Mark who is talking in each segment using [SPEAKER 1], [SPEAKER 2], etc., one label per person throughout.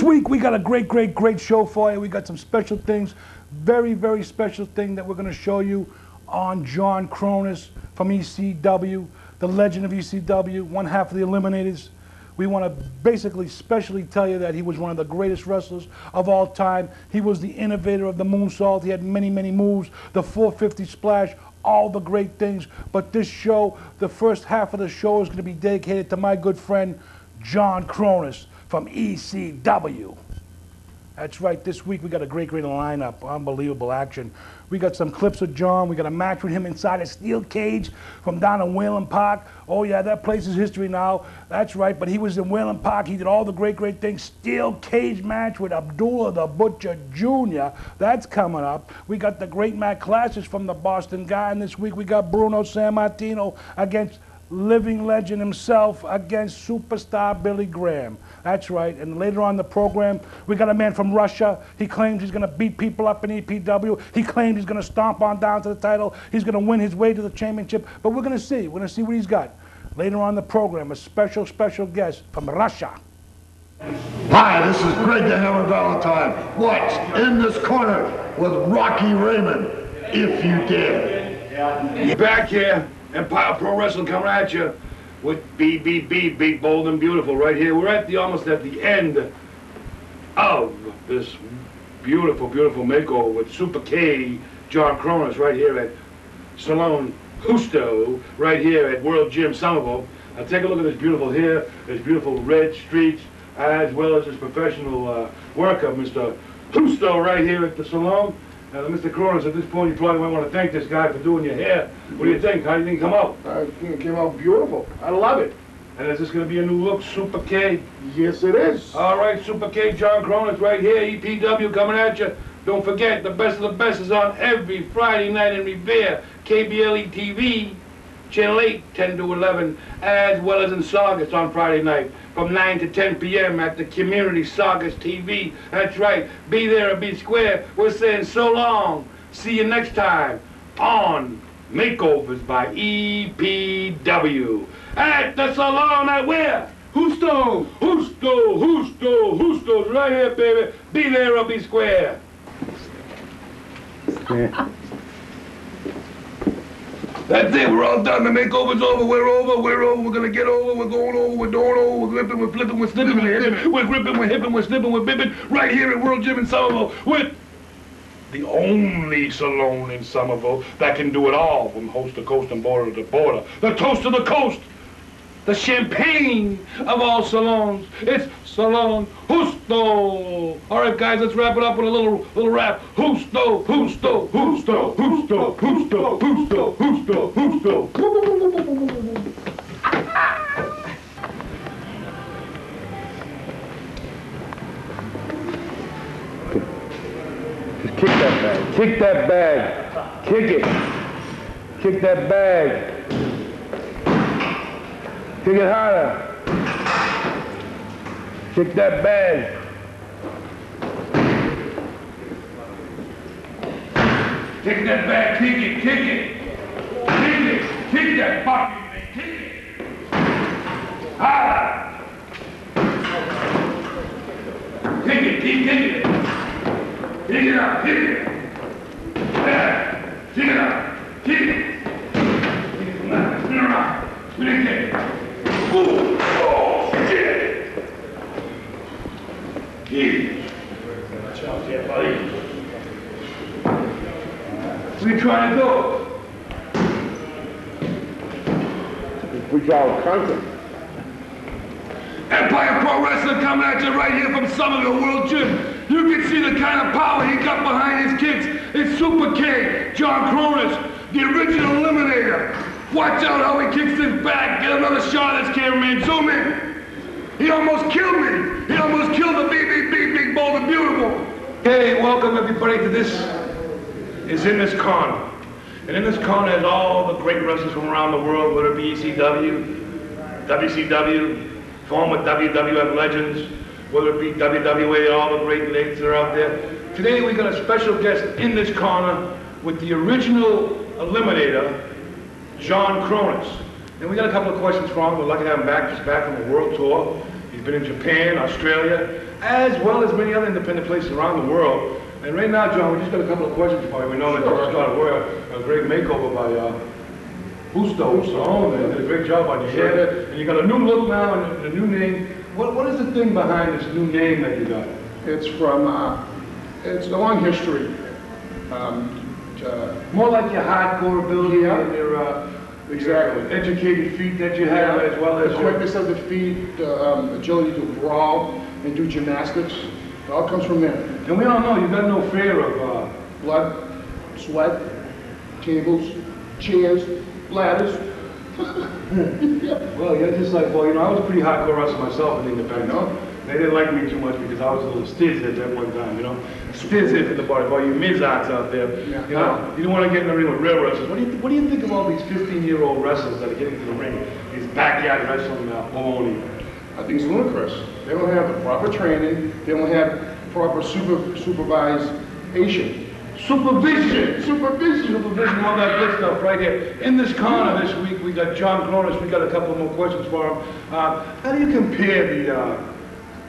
[SPEAKER 1] week we got a great show for you. We got some special things, very special thing that we're going to show you on John Kronus from ECW, the legend of ECW, one half of the Eliminators. We want to basically specially tell you that he was one of the greatest wrestlers of all time. He was the innovator of the moonsault. He had many moves, the 450 splash, all the great things. But this show, the first half of the show is going to be dedicated to my good friend, John Kronus from ECW. That's right, this week we got a great lineup, unbelievable action. We got some clips of John, we got a match with him inside a steel cage from down in Whalen Park. Oh yeah, that place is history now, that's right, but he was in Whalen Park, he did all the great things. Steel cage match with Abdullah the Butcher Jr., that's coming up. We got the great Matt Classes from the Boston Guy, and this week we got Bruno Sammartino against living legend himself against superstar Billy Graham. That's right, and later on in the program, we got a man from Russia. He claims he's gonna beat people up in EPW. He claims he's gonna stomp on down to the title. He's gonna win his way to the championship, but we're gonna see what he's got. Later on in the program, a special guest from Russia.
[SPEAKER 2] Hi, this is Greg the Hammer Valentine. Watch In This Corner with Rocky Raymond, if you dare.
[SPEAKER 3] Back here. Empire Pro Wrestling coming at you with BBB, Big, Bold, and Beautiful right here. We're almost at the end of this beautiful makeover with Super K, John Kronus right here at Salon Justo, right here at World Gym Somerville. Now take a look at this beautiful hair, this beautiful red streaks, as well as this professional worker, Mr. Justo, right here at the salon. Now, Mr. Kronus, at this point, you probably might want to thank this guy for doing your hair. What do you think? How do you think it come out?
[SPEAKER 2] I think it came out beautiful. I love it.
[SPEAKER 3] And is this going to be a new look, Super K?
[SPEAKER 2] Yes, it is.
[SPEAKER 3] All right, Super K, John Kronus right here, EPW coming at you. Don't forget, the best of the best is on every Friday night in Revere, KBLE TV, Channel 8, 10 to 11, as well as in Saugus on Friday night from 9 to 10 p.m. at the Community Saugus TV. That's right, be there or be square. We're saying so long. See you next time on Makeovers by EPW. At the salon at where? Justo's right here, baby. Be there or be square. That's it, we're all done. The makeover's over, we're over, we're gonna get over, we're going over, we're doing over, we're gripping, we're flipping, we're slipping, we're hipping, we're gripping, we're hipping, we're slipping, we're bipping, right here at World Gym in Somerville with the only salon in Somerville that can do it all from coast to coast and border to border. The toast of the coast, the champagne of all salons. It's Salon Justo. All right, guys, let's wrap it up with a little rap. Justo.
[SPEAKER 1] Just kick that bag. Kick that bag. Kick it. Kick that bag. Kick it harder. Kick that bag.
[SPEAKER 3] Kick that bag, kick it. Kick that fucking thing, kick it. Harder. Kick it, keep kicking it. Kick it up, kick it. Yeah, kick it up, kick it. Kick it from that, spin around, spin it, kick it. Ooh, oh, shit. Watch out there, buddy. What are you trying to do?
[SPEAKER 2] Which our country.
[SPEAKER 3] Empire Pro Wrestling coming at you right here from Somerville World Gym. You can see the kind of power he got behind his kicks. It's Super K, John Kronus, the original Eliminator. Watch out how he kicks his back. Get another shot of this cameraman. Zoom in. He almost killed me. He almost killed the BBB, Big, Bold, and Beautiful. Hey, welcome everybody to this is In This Corner. And In This Corner has all the great wrestlers from around the world, whether it be ECW, WCW, former WWF legends, whether it be WWE, all the great ladies that are out there. Today we got a special guest in this corner with the original Eliminator, John Kronus. And we got a couple of questions for him. We're lucky to have him back. He's back from a world tour. He's You've been in Japan, Australia, as well as many other independent places around the world. And right now, John, we just got a couple of questions for you. We know that you just got a great makeover by Busto. They did a great job on your hair. And you got a new look now and a new name. What is the thing behind this new name that you got?
[SPEAKER 4] It's from, it's a long history.
[SPEAKER 3] More like your hardcore ability
[SPEAKER 4] Yeah.
[SPEAKER 3] and your
[SPEAKER 4] Exactly.
[SPEAKER 3] educated feet that you have, as well as
[SPEAKER 4] the quickness of the feet, the agility to brawl and do gymnastics. It all comes from there.
[SPEAKER 3] And we all know you've got no fear of
[SPEAKER 4] Blood, sweat, tables, chairs, ladders.
[SPEAKER 3] well, you're just like, well, you know, I was a pretty hardcore wrestler myself in independent.
[SPEAKER 4] I know.
[SPEAKER 3] They didn't like me too much because I was a little stiz at one time, you know. Stiz at the bar, you Mizarts out there.
[SPEAKER 4] Yeah.
[SPEAKER 3] You know, you don't want to get in the ring with real wrestlers. What do you think of all these 15-year-old wrestlers that are getting to the ring, these backyard wrestling baloney?
[SPEAKER 4] I think it's ludicrous. They don't have the proper training. They don't have proper supervision.
[SPEAKER 3] Supervision, all that good stuff right here. In this corner this week, we got John Kronus. We got a couple more questions for him. How do you compare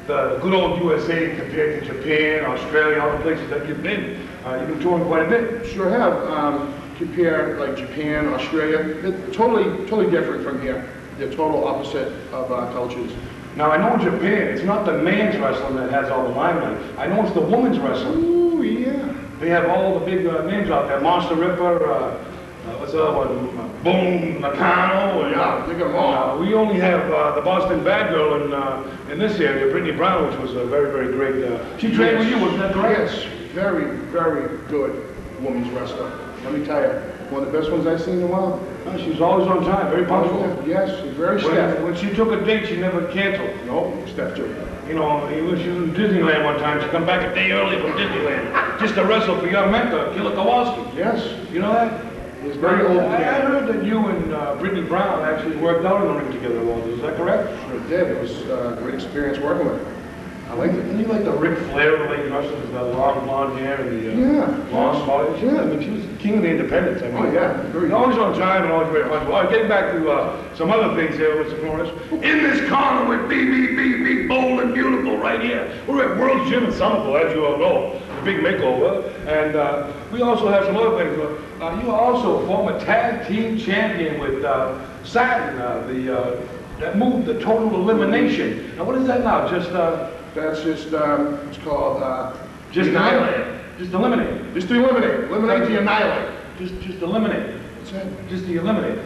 [SPEAKER 3] the good old USA compared to Japan, Australia, all the places that you've been? You've been touring quite a bit.
[SPEAKER 4] Sure have. Compare like Japan, Australia. They're totally different from here. They're total opposite of our cultures.
[SPEAKER 3] Now, I know in Japan, it's not the man's wrestling that has all the limelight. I know it's the women's wrestling.
[SPEAKER 4] Ooh, yeah.
[SPEAKER 3] They have all the big names out there. Monster Ripper, what's the other one? Boom Nakano. And,
[SPEAKER 4] Yeah, they got them all.
[SPEAKER 3] we only have the Boston Bad Girl in this area, Brittany Brown, which was a very, very great. She trained with you, wasn't that correct?
[SPEAKER 4] Yes, very, very good women's wrestler. Let me tell you, one of the best ones I've seen in a while.
[SPEAKER 3] She was always on time, very punctual.
[SPEAKER 4] Yes, very stiff.
[SPEAKER 3] When she took a date, she never canceled.
[SPEAKER 4] Nope, stiff too.
[SPEAKER 3] You know, she was in Disneyland one time. She come back a day early from Disneyland just to wrestle for your mentor, Killer Kowalski.
[SPEAKER 4] Yes,
[SPEAKER 3] You know that?
[SPEAKER 4] it's very old.
[SPEAKER 3] I heard that you and Brittany Brown actually worked out in the ring together a lot. Is that correct?
[SPEAKER 4] Sure did. It was a great experience working with her. I liked it.
[SPEAKER 3] And you like the Ric Flair of the wrestling with the long blonde hair and the long body?
[SPEAKER 4] Yeah.
[SPEAKER 3] I mean, she was the king of the independents. I mean,
[SPEAKER 4] Oh, yeah. Very
[SPEAKER 3] always on time and always very punctual. All right, getting back to some other things here, Mr. Kronus. In this corner with big, bold, and beautiful right here. We're at World's Gym in Somerville, as you all know. The big makeover. And we also have some other things. You are also a former tag team champion with Satin, that moved the total elimination. Now, what is that now? Just
[SPEAKER 4] That's just, it's called,
[SPEAKER 3] just
[SPEAKER 4] annihilate.
[SPEAKER 3] Just eliminate.
[SPEAKER 4] Just to eliminate. Eliminate to annihilate.
[SPEAKER 3] Just eliminate.
[SPEAKER 4] That's it.
[SPEAKER 3] Just to eliminate.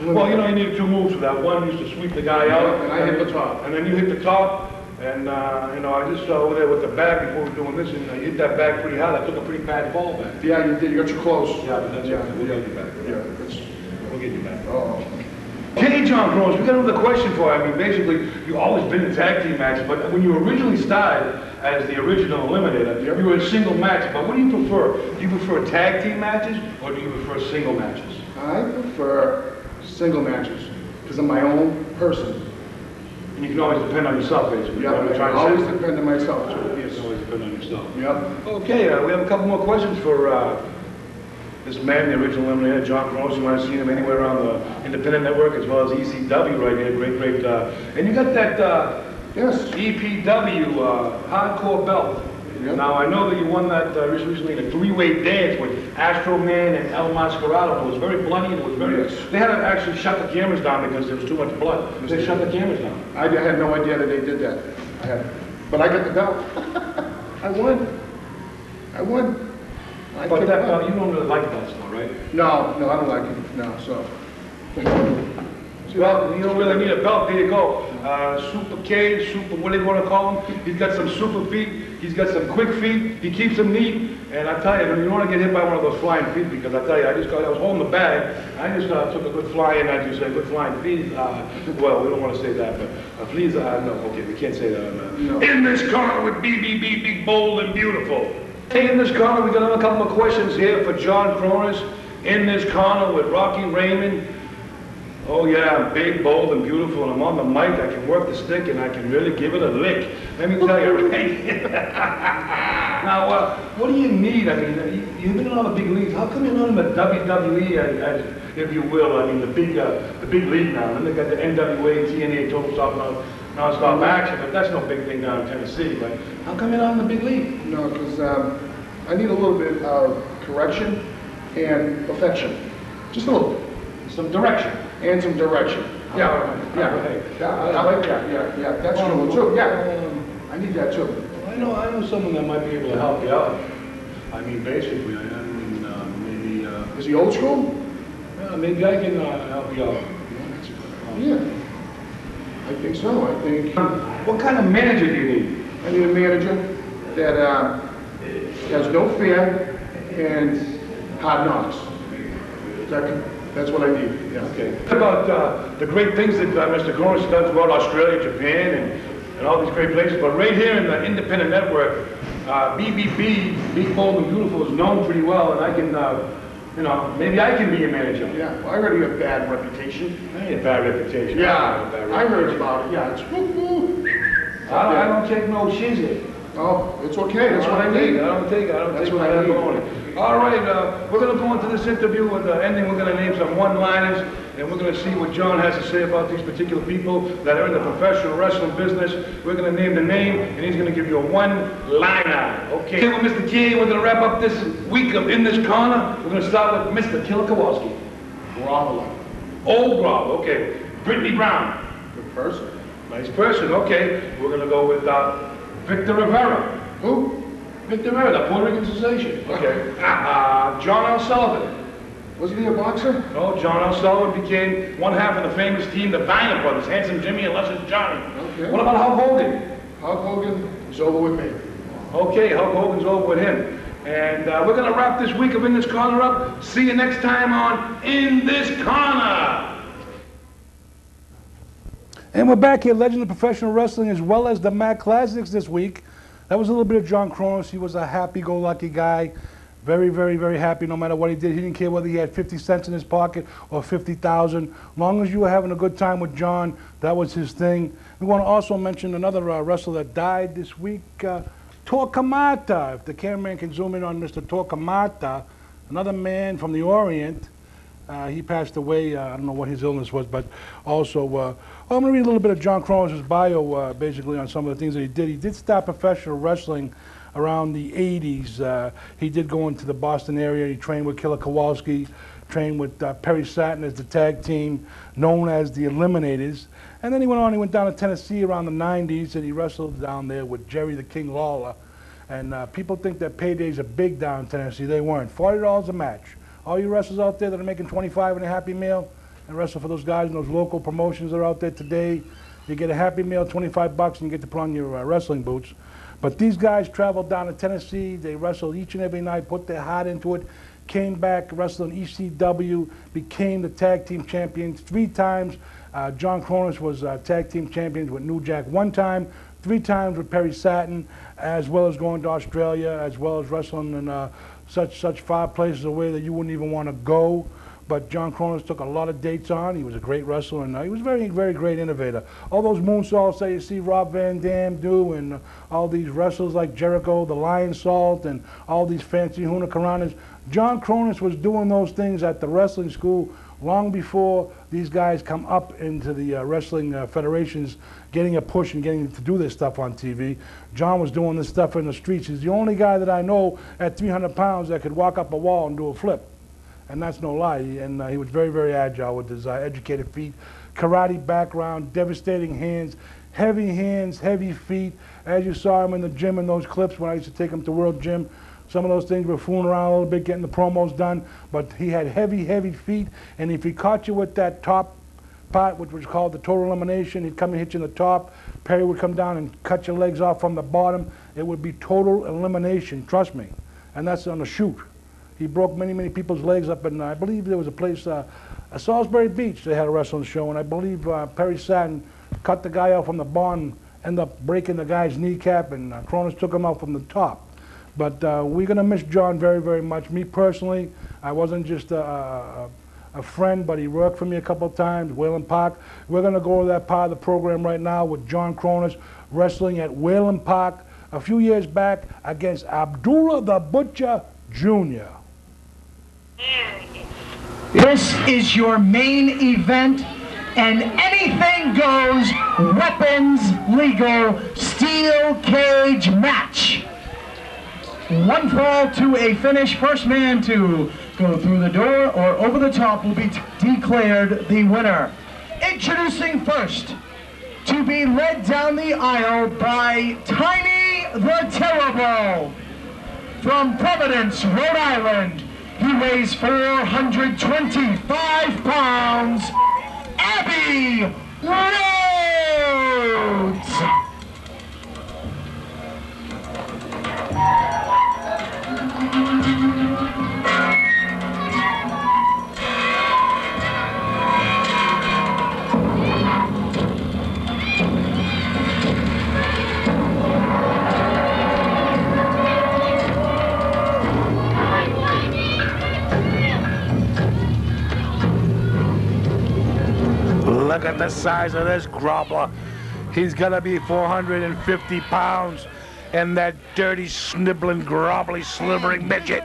[SPEAKER 3] Well, you know, you needed two moves for that. One used to sweep the guy out.
[SPEAKER 4] And I hit the top.
[SPEAKER 3] And then you hit the top. And, you know, I just saw over there with the bag before we were doing this, and you hit that bag pretty hard. I took a pretty bad fall back.
[SPEAKER 4] Yeah, you did. You got too close.
[SPEAKER 3] Yeah, but that's okay. We'll get you back.
[SPEAKER 4] Yeah, that's,
[SPEAKER 3] We'll get you back.
[SPEAKER 4] oh.
[SPEAKER 3] Okay, John Kronus, we got another question for you. I mean, basically, you've always been in tag team matches, but when you originally started as the original eliminator, you were in single matches. But what do you prefer? Do you prefer tag team matches, or do you prefer single matches?
[SPEAKER 4] I prefer single matches because I'm my own person.
[SPEAKER 3] And you can always depend on yourself, basically.
[SPEAKER 4] Yeah,
[SPEAKER 3] You know what I'm
[SPEAKER 4] I
[SPEAKER 3] trying to
[SPEAKER 4] always
[SPEAKER 3] say?
[SPEAKER 4] depend on myself too.
[SPEAKER 3] You
[SPEAKER 4] Yes.
[SPEAKER 3] can always depend on yourself.
[SPEAKER 4] Yep.
[SPEAKER 3] Okay, we have a couple more questions for this man, the original eliminator, John Kronus. You might have seen him anywhere around the Independent Network as well as ECW right here. Great. And you got that
[SPEAKER 4] Yes.
[SPEAKER 3] EPW hardcore belt.
[SPEAKER 4] Yep.
[SPEAKER 3] Now, I know that you won that recently in a three-way dance with Astro Man and El Mascarado. It was very bloody and it was very...
[SPEAKER 4] Yes.
[SPEAKER 3] They had to actually shut the cameras down because there was too much blood. They shut the cameras down.
[SPEAKER 4] I had no idea that they did that. But I got the belt. I won. I
[SPEAKER 3] But
[SPEAKER 4] kicked
[SPEAKER 3] that
[SPEAKER 4] butt.
[SPEAKER 3] belt, you don't really like belts though, right?
[SPEAKER 4] No, I don't like it. No, so.
[SPEAKER 3] Well, you don't really need a belt. There you go. Super K, super, what do you want to call him? He's got some super feet. He's got some quick feet. He keeps them neat. And I tell you, you don't want to get hit by one of those flying feet because I tell you, I was holding the bag. I just took a good flying, as you say, good flying feet. Well, we don't want to say that, but please, no, okay, we can't say that.
[SPEAKER 4] No.
[SPEAKER 3] In this corner with big, bold, and beautiful. Hey, in this corner, we got another couple of questions here for John Kronus. In this corner with Rocky Raymond. Oh yeah, I'm big, bold, and beautiful, and I'm on the mic. I can work the stick, and I can really give it a lick. Let me tell you, right? Now, what do you need? I mean, you've been in all the big leagues. How come you're not in the WWE, if you will? I mean, the big league now. And then they got the NWA, TNA, Total Stop now.
[SPEAKER 1] non-stop action, but that's no big thing down in Tennessee. But how come you're not in the big league?
[SPEAKER 4] No, because I need a little bit of correction and perfection. Just a little bit.
[SPEAKER 1] Some direction.
[SPEAKER 4] And some direction. Yeah, yeah, that's true too. Yeah, I need that too.
[SPEAKER 1] I know someone that might be able to help you out. I mean, basically, maybe.
[SPEAKER 4] Is he old school?
[SPEAKER 1] Maybe I can help you out.
[SPEAKER 4] Yeah, I think so. I think.
[SPEAKER 1] What kind of manager do you need?
[SPEAKER 4] I need a manager that has no fear and hard knocks. That's what I need. Yeah.
[SPEAKER 1] Okay. What about the great things that Mr. Kronus has done throughout Australia, Japan, and all these great places? But right here in the independent network, BBB, Big, Bold, and Beautiful, is known pretty well, and I can, maybe I can be a manager.
[SPEAKER 4] Yeah, well, I heard you have bad reputation.
[SPEAKER 1] I ain't a bad reputation.
[SPEAKER 4] Yeah, I heard about it. Yeah, it's woo-woo.
[SPEAKER 1] I don't take no shizzy.
[SPEAKER 4] Oh, it's okay. That's what I need.
[SPEAKER 1] I don't take
[SPEAKER 4] what I need.
[SPEAKER 1] All right, we're going to go into this interview with the ending. We're going to name some one-liners, and we're going to see what John has to say about these particular people that are in the professional wrestling business. We're going to name the name, and he's going to give you a one-liner. Okay, well, Mr. King, we're going to wrap up this week of In This Corner. We're going to start with Mr. Killer Kowalski.
[SPEAKER 4] Groveler.
[SPEAKER 1] Old Grovel, okay. Brittany Brown.
[SPEAKER 4] Good person.
[SPEAKER 1] Nice person, okay. We're going to go with Victor Rivera.
[SPEAKER 4] Who?
[SPEAKER 1] Victor Rivera, the Puerto Rican sensation. Okay. John L. Sullivan.
[SPEAKER 4] Wasn't he a boxer?
[SPEAKER 1] No, John L. Sullivan became one half of the famous team, the Viner Brothers, Handsome Jimmy and Luscious Johnny.
[SPEAKER 4] Okay.
[SPEAKER 1] What about Hulk Hogan?
[SPEAKER 4] Hulk Hogan is over with me.
[SPEAKER 1] Okay, Hulk Hogan's over with him. And we're going to wrap this week of In This Corner up. See you next time on In This Corner. And we're back here, Legend of Professional Wrestling, as well as the Mac Classics this week. That was a little bit of John Kronus. He was a happy-go-lucky guy. Very, very, very happy no matter what he did. He didn't care whether he had 50 cents in his pocket or 50,000. As long as you were having a good time with John, that was his thing. We want to also mention another wrestler that died this week, Torquemada. If the cameraman can zoom in on Mr. Torquemada, another man from the Orient. He passed away. I don't know what his illness was, but also, I'm going to read a little bit of John Kronus' bio, basically, on some of the things that he did. He did start professional wrestling around the 80s. He did go into the Boston area. He trained with Killer Kowalski, trained with Perry Satin as the tag team, known as the Eliminators. And then he went down to Tennessee around the 90s, and he wrestled down there with Jerry the King Lawler. And people think that paydays are big down in Tennessee. They weren't. $40 a match. All you wrestlers out there that are making $25 and a Happy Meal and wrestle for those guys in those local promotions that are out there today, you get a Happy Meal, 25 bucks, and you get to put on your wrestling boots. But these guys traveled down to Tennessee. They wrestled each and every night, put their heart into it, came back, wrestled in ECW, became the tag team champions 3 times. John Kronus was tag team champions with New Jack 1 time, 3 times with Perry Satin, as well as going to Australia, as well as wrestling in such far places away that you wouldn't even want to go. But John Kronus took a lot of dates on. He was a great wrestler, and he was a very, very great innovator. All those moonsaults that you see Rob Van Dam do, and all these wrestlers like Jericho, the Lion Salt, and all these fancy Hurricanranas, John Kronus was doing those things at the wrestling school long before these guys come up into the wrestling federations, getting a push and getting to do this stuff on TV. John was doing this stuff in the streets. He's the only guy that I know at 300 pounds that could walk up a wall and do a flip. And that's no lie. And he was very, very agile with his educated feet, karate background, devastating hands, heavy feet. As you saw him in the gym in those clips when I used to take him to World Gym, some of those things were fooling around a little bit, getting the promos done, but he had heavy feet, and if he caught you with that top part, which was called the total elimination, he'd come and hit you in the top, Perry would come down and cut your legs off from the bottom. It would be total elimination, trust me, and that's on a shoot. He broke many people's legs up, and I believe there was a place, Salisbury Beach, they had a wrestling show, and I believe Perry Satin cut the guy out from the bottom, ended up breaking the guy's kneecap, and Kronus took him out from the top. But we're going to miss John very, very much. Me personally, I wasn't just a friend, but he worked for me a couple of times, Wayland Park. We're going to go to that part of the program right now with John Kronus wrestling at Wayland Park a few years back against Abdullah the Butcher Jr.
[SPEAKER 5] This is your main event an anything goes, weapons legal steel cage match. One fall to a finish. First man to go through the door or over the top will be declared the winner. Introducing first, to be led down the aisle by Tiny the Terrible. From Providence, Rhode Island, he weighs 425 pounds, Abby Rhodes.
[SPEAKER 1] Look at the size of this grobbler. He's gonna be 450 pounds, and that dirty, snibbling, grobbly, slivering midget.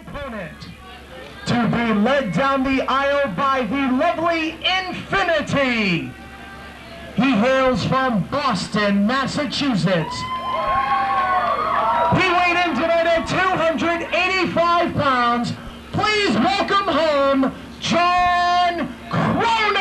[SPEAKER 5] To be led down the aisle by the lovely Infinity. He hails from Boston, Massachusetts. He weighed in tonight at 285 pounds. Please welcome home, John Kronus.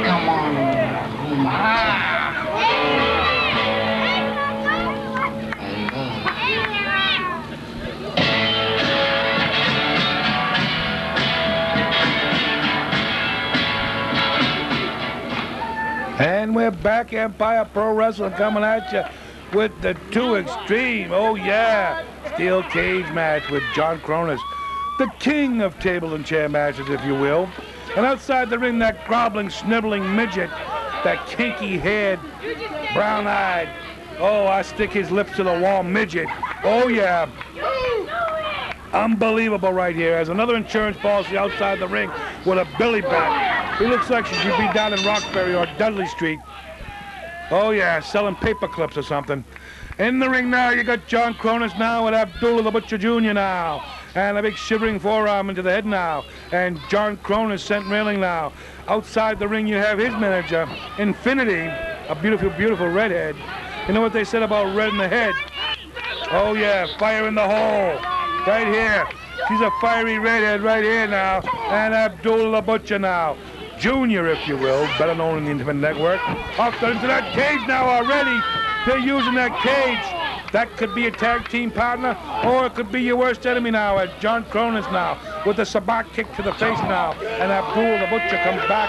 [SPEAKER 6] Come on.
[SPEAKER 1] And we're back, Empire Pro Wrestling, coming at you with the two extreme. Oh yeah, steel cage match with John Kronus, the king of table and chair matches, if you will. And outside the ring, that groveling, sniveling midget, that kinky-haired, brown-eyed, oh, I stick his lips to the wall midget. Oh yeah. Unbelievable right here. Has another insurance policy outside the ring with a billy bat. He looks like she should be down in Roxbury or Dudley Street. Oh yeah, selling paper clips or something. In the ring now, you got John Kronus now with Abdullah the Butcher Jr. now. And a big shivering forearm into the head now. And John Kronus sent railing now. Outside the ring, you have his manager, Infinity, a beautiful, beautiful redhead. You know what they said about red in the head? Oh yeah, fire in the hole. Right here. She's a fiery redhead right here now. And Abdullah the Butcher now. Junior, if you will, better known in the Intimate Network. Off into that cage now already. They're using that cage. That could be a tag team partner, or it could be your worst enemy now, as John Kronus now, with the sabat kick to the face now, and Abdul the Butcher comes back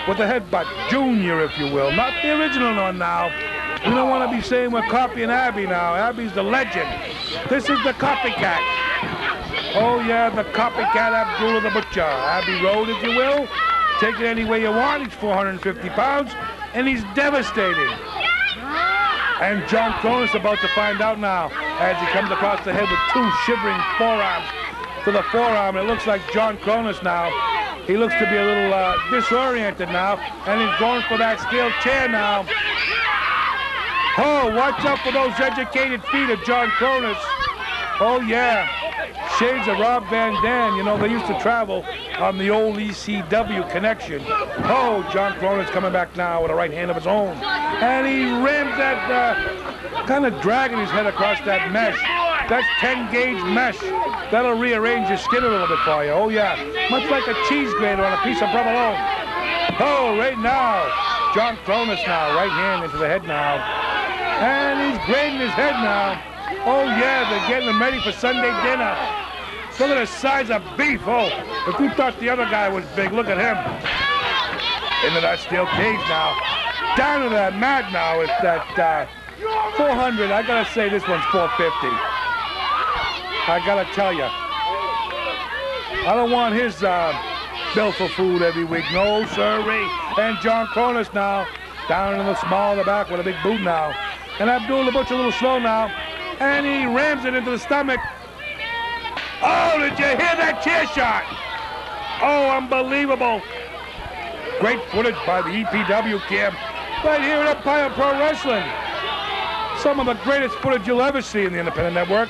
[SPEAKER 1] with the headbutt. Junior, if you will, not the original one now. We don't want to be saying we're copying Abby now. Abby's the legend. This is the copycat. Oh yeah, the copycat Abdul the Butcher. Abbey Road, if you will. Take it any way you want. He's 450 pounds, and he's devastating. And John Kronus about to find out now as he comes across the head with two shivering forearms to the forearm. It looks like John Kronus now. He looks to be a little disoriented now, and he's going for that steel chair now. Oh, watch out for those educated feet of John Kronus. Oh, yeah. Shades of Rob Van Dam. You know, they used to travel on the old ECW connection. Oh, John Kronus coming back now with a right hand of his own. And he rams that, kind of dragging his head across that mesh. That's 10-gauge mesh. That'll rearrange your skin a little bit for you. Oh, yeah. Much like a cheese grater on a piece of provolone. Oh, right now. John Kronus now, right hand into the head now. And he's grading his head now. Oh, yeah, they're getting him ready for Sunday dinner. Look at the size of beef. Oh, if you thought the other guy was big, look at him. Into that steel cage now. Down to that mat now. It's that 400. I got to say this one's 450. I gotta tell you, I don't want his bill for food every week. No, sirree. And John Kronus now, down in the small of the back with a big boot now. And Abdul the Butcher a little slow now. And he rams it into the stomach. Oh, did you hear that chair shot? Oh, unbelievable. Great footage by the EPW cam. Right here at Empire Pro Wrestling. Some of the greatest footage you'll ever see in the Independent Network.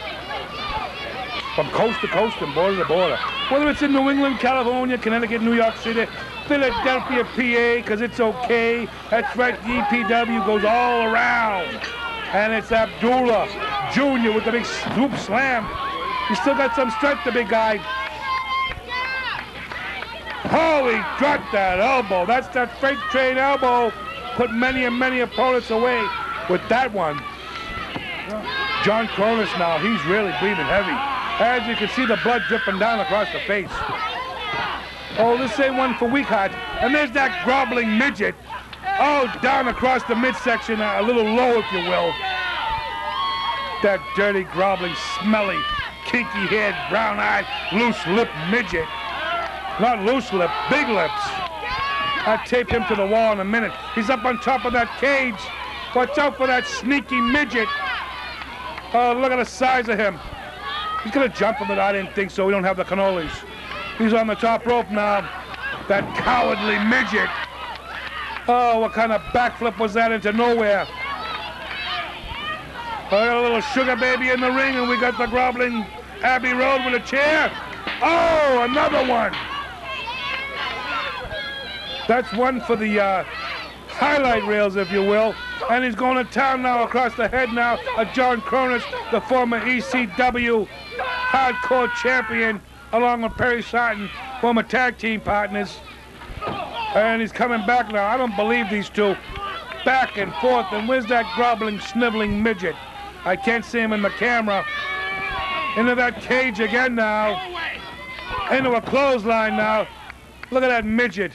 [SPEAKER 1] From coast to coast and border to border. Whether it's in New England, California, Connecticut, New York City, Philadelphia, PA, because it's okay. That's right, the EPW goes all around. And it's Abdullah Jr. with the big swoop slam. He's still got some strength, the big guy. Oh, he dropped that elbow. That's that freight train elbow. Put many and many opponents away with that one. John Kronus now, he's really breathing heavy. As you can see the blood dripping down across the face. Oh, this ain't one for weak hearts. And there's that groveling midget. Oh, down across the midsection, a little low, if you will. That dirty, groveling, smelly, kinky-haired, brown-eyed, loose-lipped midget. Not loose lip, big lips. I'll tape him to the wall in a minute. He's up on top of that cage. Watch out for that sneaky midget. Oh, look at the size of him. He's gonna jump him, but I didn't think so. We don't have the cannolis. He's on the top rope now. That cowardly midget. Oh, what kind of backflip was that into nowhere? I got a little sugar baby in the ring, and we got the groveling Abbey Road with a chair. Oh, another one. That's one for the highlight reels, if you will. And he's going to town now across the head now of John Kronus, the former ECW hardcore champion, along with Perry Sarton, former tag team partners. And he's coming back now. I don't believe these two. Back and forth. And where's that groveling, sniveling midget? I can't see him in the camera. Into that cage again now. Into a clothesline now. Look at that midget.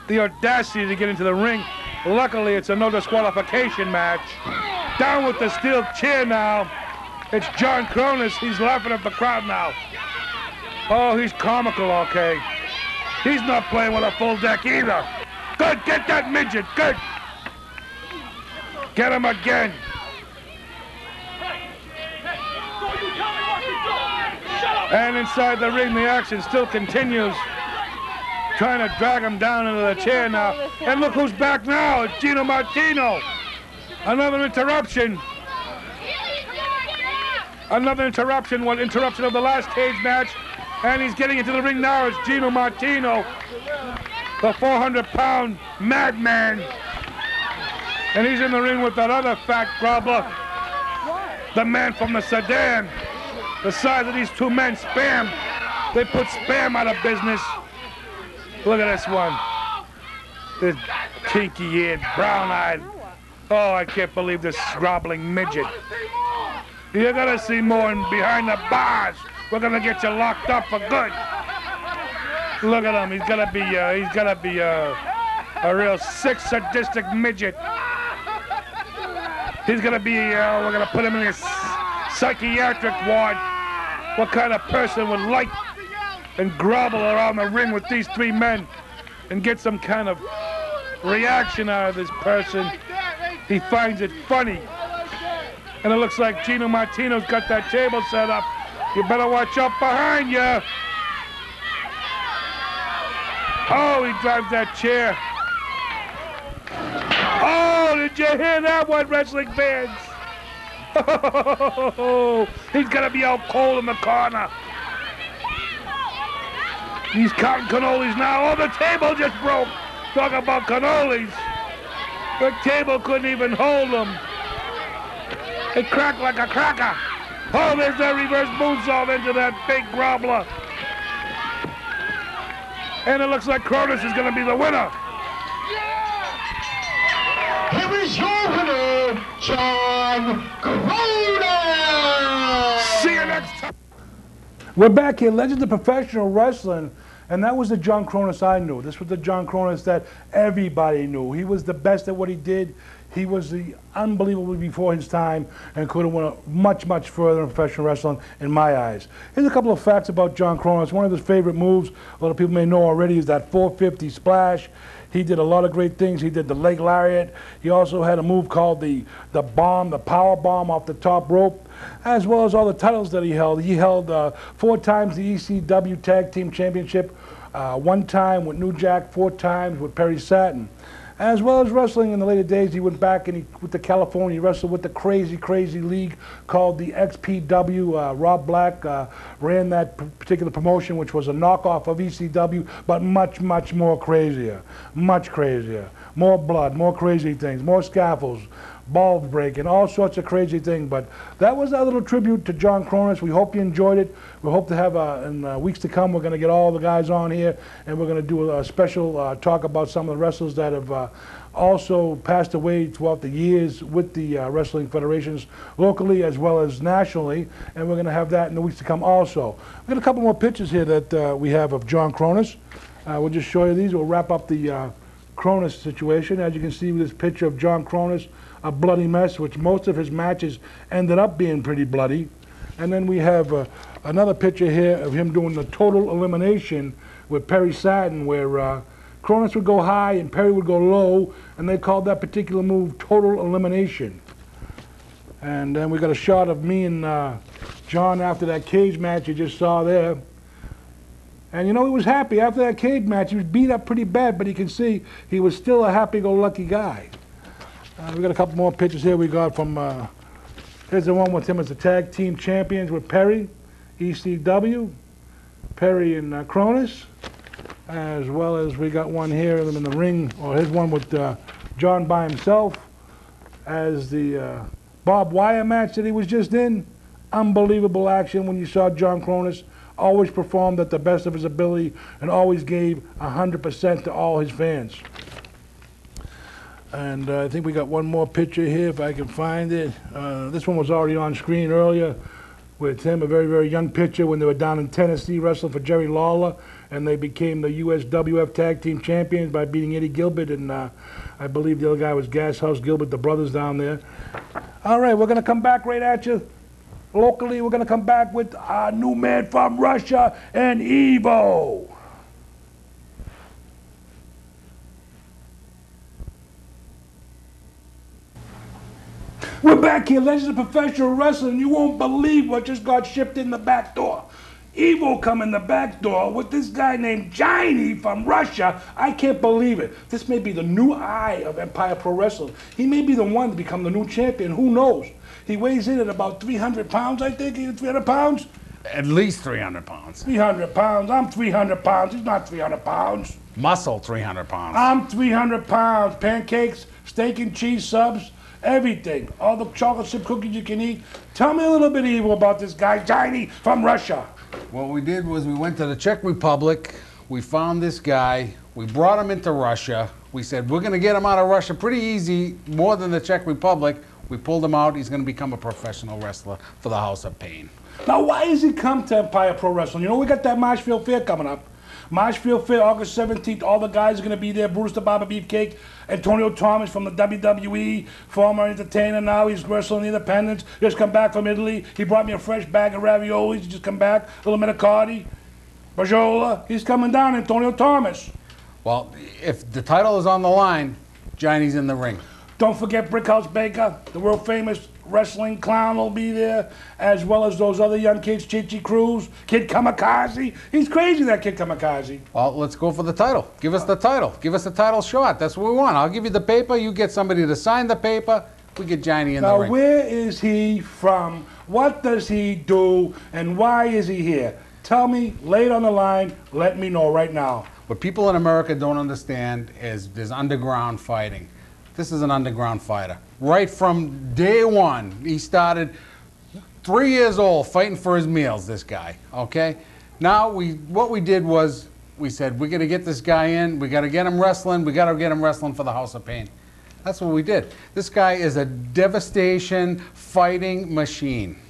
[SPEAKER 1] The audacity to get into the ring. Luckily, it's a no disqualification match. Down with the steel chair now. It's John Kronus. He's laughing at the crowd now. Oh, he's comical, okay. He's not playing with a full deck either. Good, get that midget, good. Get him again. And inside the ring, the action still continues. Trying to drag him down into the chair now. And look who's back now. It's Gino Martino. Another interruption. Another interruption. One interruption of the last cage match. And he's getting into the ring now. It's Gino Martino, the 400-pound madman. And he's in the ring with that other fat groveler, the man from the sedan. The size of these two men, Spam. They put Spam out of business. Look at this one. This kinky-eared, brown-eyed. Oh, I can't believe this groveling midget. You're gonna see more in behind the bars. We're gonna get you locked up for good. Look at him. He's gonna be a real sick, sadistic midget. He's gonna be. We're gonna put him in a psychiatric ward. What kind of person would like and grovel around the ring with these three men and get some kind of reaction out of this person? He finds it funny. And it looks like Gino Martino's got that table set up. You better watch out behind you. Oh, he drives that chair. Oh, did you hear that one, wrestling fans? Oh, he's gonna be out cold in the corner. He's counting cannolis now. Oh, the table just broke. Talk about cannolis. The table couldn't even hold them. It cracked like a cracker. Oh, there's that reverse moonsault into that big groveler. And it looks like Kronus is going to be the winner.
[SPEAKER 5] Here is your winner, John Kronus.
[SPEAKER 1] See you next time. We're back here, Legends of Professional Wrestling. And that was the John Kronus I knew. This was the John Kronus that everybody knew. He was the best at what he did. He was the unbelievably before his time and could have went much, much further in professional wrestling in my eyes. Here's a couple of facts about John Kronus. One of his favorite moves, a lot of people may know already, is that 450 splash. He did a lot of great things. He did the leg lariat. He also had a move called the bomb, the power bomb off the top rope, as well as all the titles that he held. He held 4 times the ECW Tag Team Championship, 1 time with New Jack, 4 times with Perry Satin. As well as wrestling in the later days, he went back and with the California, he wrestled with the crazy, crazy league called the XPW. Rob Black ran that particular promotion, which was a knockoff of ECW, but much, much more crazier. Much crazier. More blood, more crazy things, more scaffolds, balls breaking, all sorts of crazy things. But that was our little tribute to John Kronus. We hope you enjoyed it. We hope to have, in weeks to come, we're going to get all the guys on here, and we're going to do a special talk about some of the wrestlers that have also passed away throughout the years with the wrestling federations, locally as well as nationally, and we're going to have that in the weeks to come also. We've got a couple more pictures here that we have of John Kronus. We'll just show you these. We'll wrap up the Kronus situation. As you can see with this picture of John Kronus, a bloody mess, which most of his matches ended up being pretty bloody. And then we have another picture here of him doing the total elimination with Perry Satin, where Kronus would go high and Perry would go low, and they called that particular move total elimination. And then we got a shot of me and John after that cage match you just saw there. And you know, he was happy after that cage match. He was beat up pretty bad, but you can see he was still a happy-go-lucky guy. We got a couple more pictures here we got from, here's the one with him as the tag team champions with Perry, ECW, Perry and Kronus, as well as we got one here of them in the ring, or here's one with John by himself as the Bob Wire match that he was just in. Unbelievable action when you saw John Kronus. Always performed at the best of his ability and always gave 100% to all his fans. And I think we got one more picture here, if I can find it. This one was already on screen earlier with him, a very, very young picture when they were down in Tennessee wrestling for Jerry Lawler, and they became the USWF Tag Team Champions by beating Eddie Gilbert, and I believe the other guy was Gas House Gilbert, the brothers down there. All right, we're going to come back right at you. Locally, we're going to come back with our new man from Russia and Evo. We're back here, Legends of Professional Wrestling. You won't believe what just got shipped in the back door. Evo come in the back door with this guy named Johnny from Russia. I can't believe it. This may be the new eye of Empire Pro Wrestling. He may be the one to become the new champion. Who knows? He weighs in at about 300 pounds, I think. 300 pounds?
[SPEAKER 6] At least 300 pounds.
[SPEAKER 1] 300 pounds. I'm 300 pounds. He's not 300 pounds.
[SPEAKER 6] Muscle, 300 pounds.
[SPEAKER 1] I'm 300 pounds. Pancakes, steak and cheese subs, everything. All the chocolate chip cookies you can eat. Tell me a little bit, Evo, about this guy, Johnny from Russia.
[SPEAKER 6] What we did was we went to the Czech Republic. We found this guy. We brought him into Russia. We said, we're going to get him out of Russia pretty easy, more than the Czech Republic. We pulled him out. He's going to become a professional wrestler for the House of Pain.
[SPEAKER 1] Now, why has he come to Empire Pro Wrestling? You know, we got that Marshfield Fair coming up. Marshfield Fair, August 17th. All the guys are going to be there. Bruce the Barber Beefcake, Antonio Thomas from the WWE, former entertainer. Now he's wrestling the Independents. Just come back from Italy. He brought me a fresh bag of raviolis. He just come back. A little Metacardi, Bajola. He's coming down, Antonio Thomas.
[SPEAKER 6] Well, if the title is on the line, Johnny's in the ring.
[SPEAKER 1] Don't forget Brickhouse Baker, the world famous wrestling clown will be there, as well as those other young kids, Chichi Cruz, Kid Kamikaze. He's crazy, that Kid Kamikaze.
[SPEAKER 6] Well, let's go for the title. Give us the title. Give us the title shot. That's what we want. I'll give you the paper. You get somebody to sign the paper. We get Johnny in the ring.
[SPEAKER 1] Now, where is he from? What does he do? And why is he here? Tell me, lay it on the line. Let me know right now.
[SPEAKER 6] What people in America don't understand is there's underground fighting. This is an underground fighter. Right from day one, he started 3 years old fighting for his meals, this guy, okay? Now, what we did was we said, we're going to get this guy in. We got to get him wrestling. We got to get him wrestling for the House of Pain. That's what we did. This guy is a devastation fighting machine.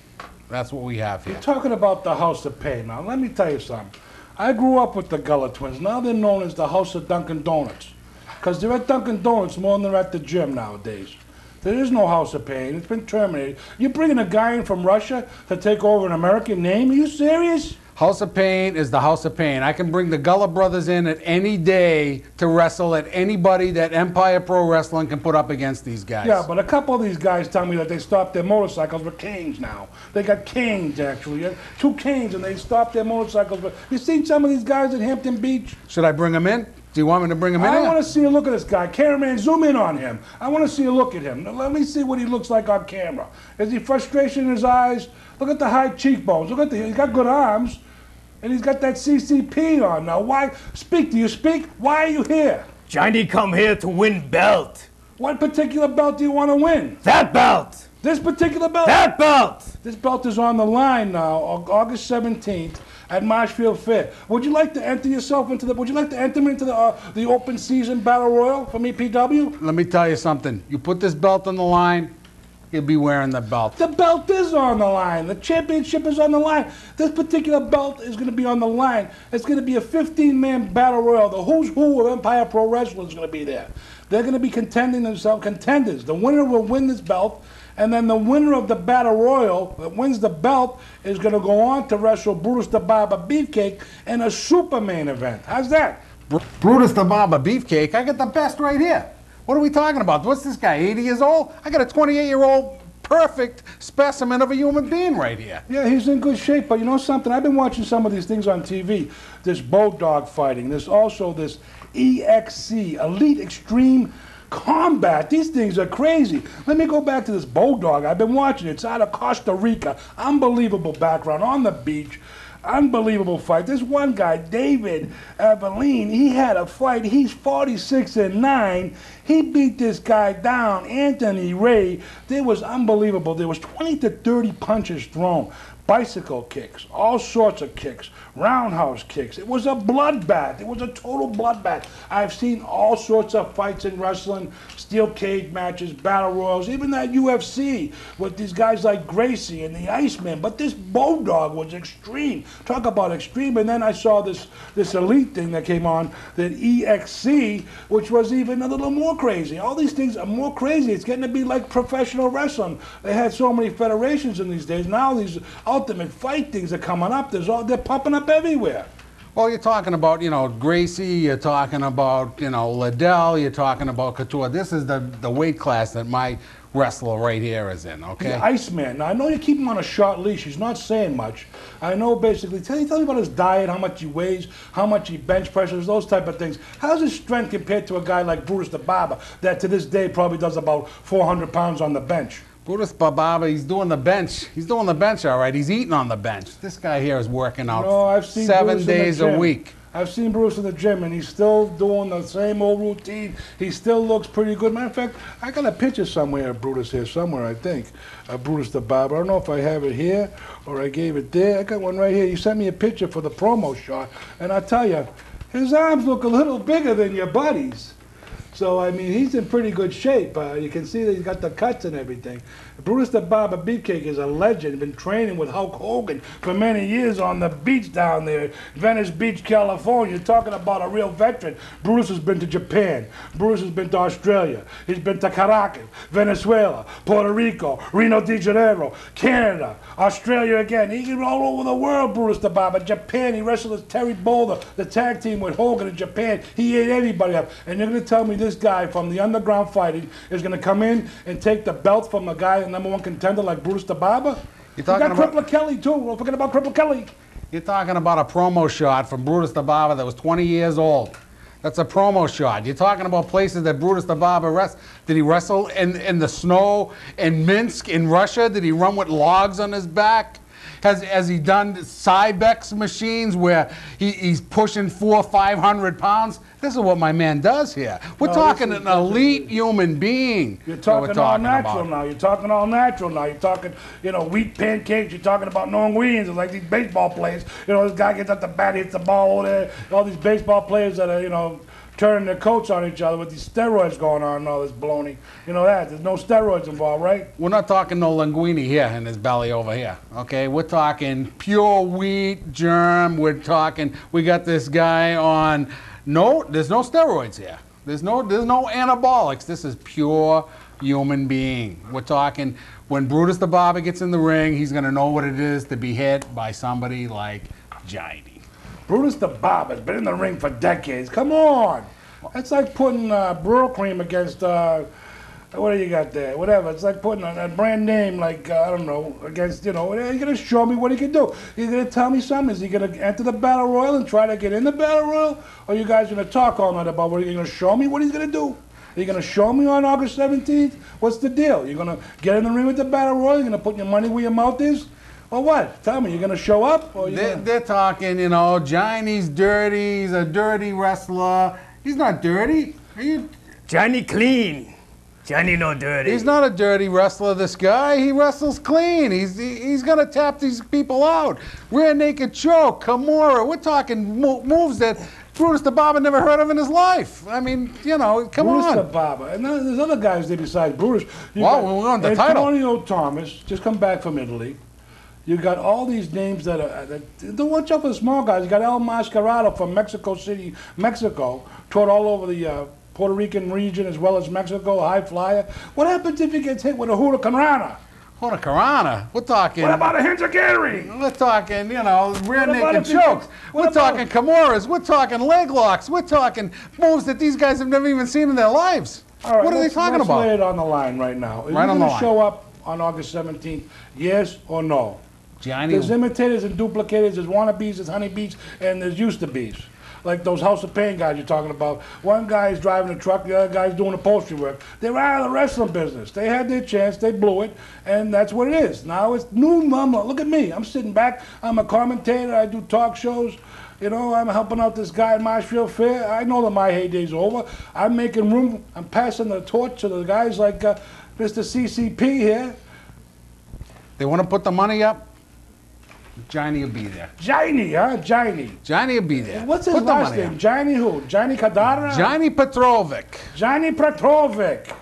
[SPEAKER 6] That's what we have here.
[SPEAKER 1] You're talking about the House of Pain. Now, let me tell you something. I grew up with the Gullah Twins. Now they're known as the House of Dunkin' Donuts. Because they're at Dunkin' Donuts more than they're at the gym nowadays. There is no House of Pain. It's been terminated. You're bringing a guy in from Russia to take over an American name? Are you serious?
[SPEAKER 6] House of Pain is the House of Pain. I can bring the Gullah Brothers in at any day to wrestle at anybody that Empire Pro Wrestling can put up against these guys.
[SPEAKER 1] Yeah, but a couple of these guys tell me that they stopped their motorcycles with canes now. They got canes, actually. 2 canes, and they stopped their motorcycles. You seen some of these guys at Hampton Beach?
[SPEAKER 6] Should I bring them in? Do you want me to bring him in?
[SPEAKER 1] I want to see a look at this guy. Cameraman, zoom in on him. I want to see a look at him. Now, let me see what he looks like on camera. Is he frustration in his eyes? Look at the high cheekbones. Look at he's got good arms. And he's got that CCP on. Now, why? Do you speak? Why are you here?
[SPEAKER 7] Johnny come here to win belt.
[SPEAKER 1] What particular belt do you want to win?
[SPEAKER 7] That belt.
[SPEAKER 1] This particular belt?
[SPEAKER 7] That belt.
[SPEAKER 1] This belt is on the line now, August 17th at Marshfield Fair. Would you like to enter yourself into would you like to enter into the open season battle royal from EPW?
[SPEAKER 6] Let me tell you something. You put this belt on the line, he'll be wearing the belt.
[SPEAKER 1] The belt is on the line. The championship is on the line. This particular belt is going to be on the line. It's going to be a 15-man battle royal. The who's who of Empire Pro Wrestling is going to be there. They're going to be contenders. The winner will win this belt, and then the winner of the battle royal that wins the belt is going to go on to wrestle Brutus the Barber Beefcake in a Superman event. How's that?
[SPEAKER 6] Brutus the Barber Beefcake? I got the best right here. What are we talking about? What's this guy, 80 years old? I got a 28-year-old perfect specimen of a human being right here.
[SPEAKER 1] Yeah, he's in good shape, but you know something? I've been watching some of these things on TV. This bulldog fighting. There's also this EXC, Elite Extreme Combat. These things are crazy. Let me go back to this bulldog. I've been watching it. It's out of Costa Rica. Unbelievable background on the beach. Unbelievable fight. This one guy, David Aveline, he had a fight. He's 46-9. He beat this guy down, Anthony Ray. It was unbelievable. There was 20 to 30 punches thrown. Bicycle kicks, all sorts of kicks, roundhouse kicks. It was a bloodbath. It was a total bloodbath. I've seen all sorts of fights in wrestling, steel cage matches, battle royals, even that UFC with these guys like Gracie and the Iceman. But this bulldog was extreme. Talk about extreme. And then I saw this elite thing that came on, that EXC, which was even a little more crazy. All these things are more crazy. It's getting to be like professional wrestling. They had so many federations in these days. Now these ultimate fight things are coming up. They're popping up everywhere.
[SPEAKER 6] Well, you're talking about, Gracie, you're talking about, Liddell, you're talking about Couture. This is the weight class that my wrestler right here is in, okay?
[SPEAKER 1] The Iceman. Now, I know you keep him on a short leash. He's not saying much. I know basically, tell me about his diet, how much he weighs, how much he bench presses, those type of things. How's his strength compared to a guy like Brutus the Barber that to this day probably does about 400 pounds on the bench?
[SPEAKER 6] Brutus the Barber, he's doing the bench. He's doing the bench all right. He's eating on the bench. This guy here is working out
[SPEAKER 1] I've seen
[SPEAKER 6] 7 days a week.
[SPEAKER 1] I've seen Bruce in the gym, and he's still doing the same old routine. He still looks pretty good. Matter of fact, I got a picture somewhere of Brutus here, somewhere, I think. Brutus the Barber. I don't know if I have it here or I gave it there. I got one right here. You sent me a picture for the promo shot, and I tell you, his arms look a little bigger than your buddies. So, I mean, he's in pretty good shape. You can see that he's got the cuts and everything. Brutus the Barber Beefcake is a legend. Been training with Hulk Hogan for many years on the beach down there, Venice Beach, California. You're talking about a real veteran. Brutus has been to Japan. Brutus has been to Australia. He's been to Caracas, Venezuela, Puerto Rico, Rio de Janeiro, Canada, Australia again. He's been all over the world, Brutus the Barber. Japan, he wrestled with Terry Boulder, the tag team with Hogan in Japan. He ate anybody up. And you're going to tell me this guy from the underground fighting is going to come in and take the belt from a guy, number one contender like Brutus the Barber? You got Crippler Kelly too. Don't forget about Crippler Kelly.
[SPEAKER 6] You're talking about a promo shot from Brutus the Barber that was 20 years old. That's a promo shot. You're talking about places that Brutus the Barber wrestled. Did he wrestle in the snow in Minsk in Russia? Did he run with logs on his back? Has he done Cybex machines where he's pushing 400 or 500 pounds? This is what my man does here. We're talking an elite human being.
[SPEAKER 1] You're talking all natural now. You're talking all natural now. You're talking, wheat pancakes. You're talking about New Orleans. It's like these baseball players. This guy gets up the bat, hits the ball over there. All these baseball players that are, turning their coats on each other with these steroids going on and all this baloney. You know that. There's no steroids involved, right?
[SPEAKER 6] We're not talking no linguine here in his belly over here, okay? We're talking pure wheat germ. We're talking, we got this guy on, there's no steroids here. There's no anabolics. This is pure human being. We're talking, when Brutus the Barber gets in the ring, he's gonna know what it is to be hit by somebody like Johnny.
[SPEAKER 1] Brutus the Barber's been in the ring for decades. Come on. It's like putting Brylcreem against, what do you got there? Whatever. It's like putting a brand name like, I don't know, against, you're going to show me what he can do. You're going to tell me something? Is he going to enter the Battle Royal and try to get in the Battle Royal? Or are you guys going to talk all night about what you're going to show me what he's going to do? Are you going to show me on August 17th? What's the deal? You're going to get in the ring with the Battle Royal? You're going to put your money where your mouth is? Or what? Tell me, you're going to show up? Or
[SPEAKER 6] they're talking, Johnny's dirty, he's a dirty wrestler. He's not dirty.
[SPEAKER 7] Johnny clean. Johnny no dirty.
[SPEAKER 6] He's not a dirty wrestler, this guy. He wrestles clean. He's going to tap these people out. Rear naked choke, Kimura. We're talking moves that Brutus the Barber never heard of in his life. I mean, come on.
[SPEAKER 1] Brutus the Barber. And there's other guys there besides Brutus.
[SPEAKER 6] Well, we're on the title.
[SPEAKER 1] Antonio Thomas, just come back from Italy. You got all these names don't watch out for the small guys. You got El Mascarado from Mexico City, Mexico, toured all over the Puerto Rican region as well as Mexico, high flyer. What happens if he gets hit with a hurricanrana?
[SPEAKER 6] Hurricanrana? We're talking...
[SPEAKER 1] What about a Hinzagiri?
[SPEAKER 6] We're talking, rear naked chokes. We're talking Kimuras. We're talking leg locks. We're talking moves that these guys have never even seen in their lives.
[SPEAKER 1] All right,
[SPEAKER 6] what are they talking about?
[SPEAKER 1] Let's lay it on the line right now.
[SPEAKER 6] Right on the line.
[SPEAKER 1] Are you going to show up on August 17th, yes or no?
[SPEAKER 6] Johnny.
[SPEAKER 1] There's imitators and duplicators, there's wannabes, there's honeybees, and there's used to bees. Like those House of Pain guys you're talking about. One guy's driving a truck, the other guy's doing upholstery work. They're out of the wrestling business. They had their chance, they blew it, and that's what it is. Now it's new number. Look at me. I'm sitting back. I'm a commentator. I do talk shows. I'm helping out this guy at Marshfield Fair. I know that my heyday's over. I'm making room. I'm passing the torch to the guys like Mr. CCP here.
[SPEAKER 6] They want to put the money up? Johnny will be there.
[SPEAKER 1] Johnny, huh? Johnny.
[SPEAKER 6] Johnny will be there.
[SPEAKER 1] What's his last name? Johnny who? Johnny Kadara?
[SPEAKER 6] Johnny Petrovic.
[SPEAKER 1] Johnny Petrovic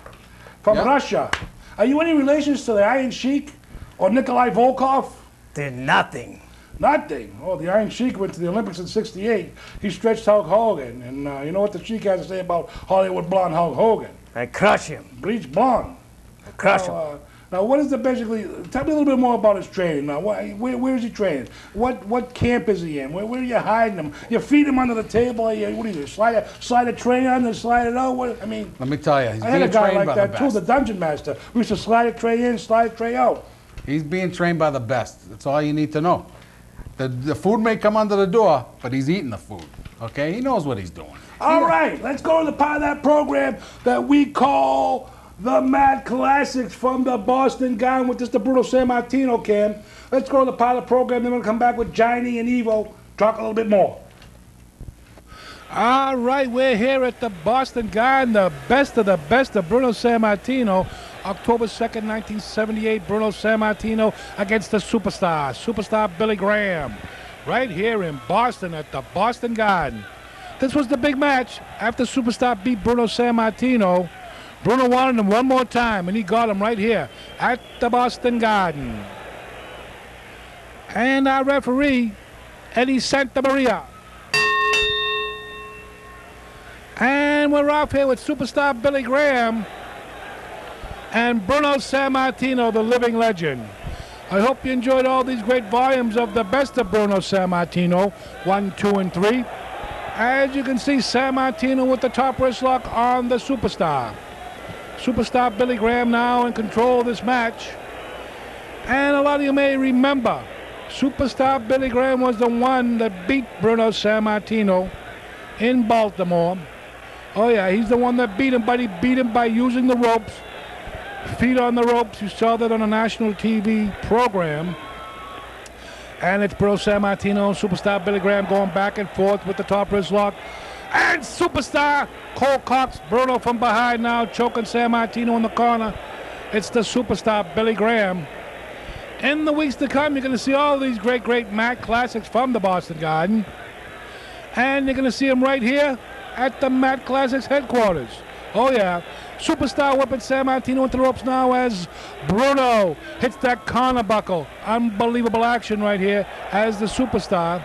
[SPEAKER 1] from Russia. Are you any relations to the Iron Sheik or Nikolai Volkov?
[SPEAKER 7] They're nothing.
[SPEAKER 1] Nothing. Oh, the Iron Sheik went to the Olympics in '68. He stretched Hulk Hogan. And you know what the Sheik has to say about Hollywood blonde Hulk Hogan?
[SPEAKER 7] I crush him.
[SPEAKER 1] Bleach blonde.
[SPEAKER 7] I crush him.
[SPEAKER 1] Now, what is basically, tell me a little bit more about his training. Now, where is he training? What camp is he in? Where are you hiding him? You feed him under the table? What do you do? Slide a tray on and slide it out? Let
[SPEAKER 6] me tell you, he's
[SPEAKER 1] I had
[SPEAKER 6] being
[SPEAKER 1] a guy
[SPEAKER 6] trained
[SPEAKER 1] like
[SPEAKER 6] by
[SPEAKER 1] that
[SPEAKER 6] the
[SPEAKER 1] too,
[SPEAKER 6] best.
[SPEAKER 1] the Dungeon Master. We used to slide a tray in, slide a tray out.
[SPEAKER 6] He's being trained by the best. That's all you need to know. The food may come under the door, but he's eating the food. Okay? He knows what he's doing.
[SPEAKER 1] All right, let's go to the part of that program that we call the Mad Classics from the Boston Garden with the Bruno Sammartino cam. Let's go to the part of the program, then we'll come back with Johnny and Evo, talk a little bit more. All right, we're here at the Boston Garden, the best of Bruno Sammartino. October 2nd, 1978, Bruno Sammartino against the superstar Billy Graham, right here in Boston at the Boston Garden. This was the big match. After Superstar beat Bruno Sammartino, Bruno wanted him one more time, and he got him right here at the Boston Garden. And our referee, Eddie Santamaria. And we're off here with Superstar Billy Graham and Bruno Sammartino, the living legend. I hope you enjoyed all these great volumes of the best of Bruno Sammartino, 1, 2, and 3. As you can see, Sammartino with the top wrist lock on the Superstar. Superstar Billy Graham now in control of this match. And a lot of you may remember, Superstar Billy Graham was the one that beat Bruno Sammartino in Baltimore. Oh yeah, he's the one that beat him, but he beat him by using the ropes. Feet on the ropes. You saw that on a national TV program. And it's Bruno Sammartino, Superstar Billy Graham going back and forth with the top wrist lock. And Superstar Cole Cox, Bruno from behind now, choking Sammartino in the corner. It's the Superstar Billy Graham. In the weeks to come, you're going to see all these great Mac classics from the Boston Garden. And you're going to see them right here at the Mat Classics headquarters. Oh yeah, superstar whipping San Martino into the ropes now as Bruno hits that corner buckle. Unbelievable action right here as the superstar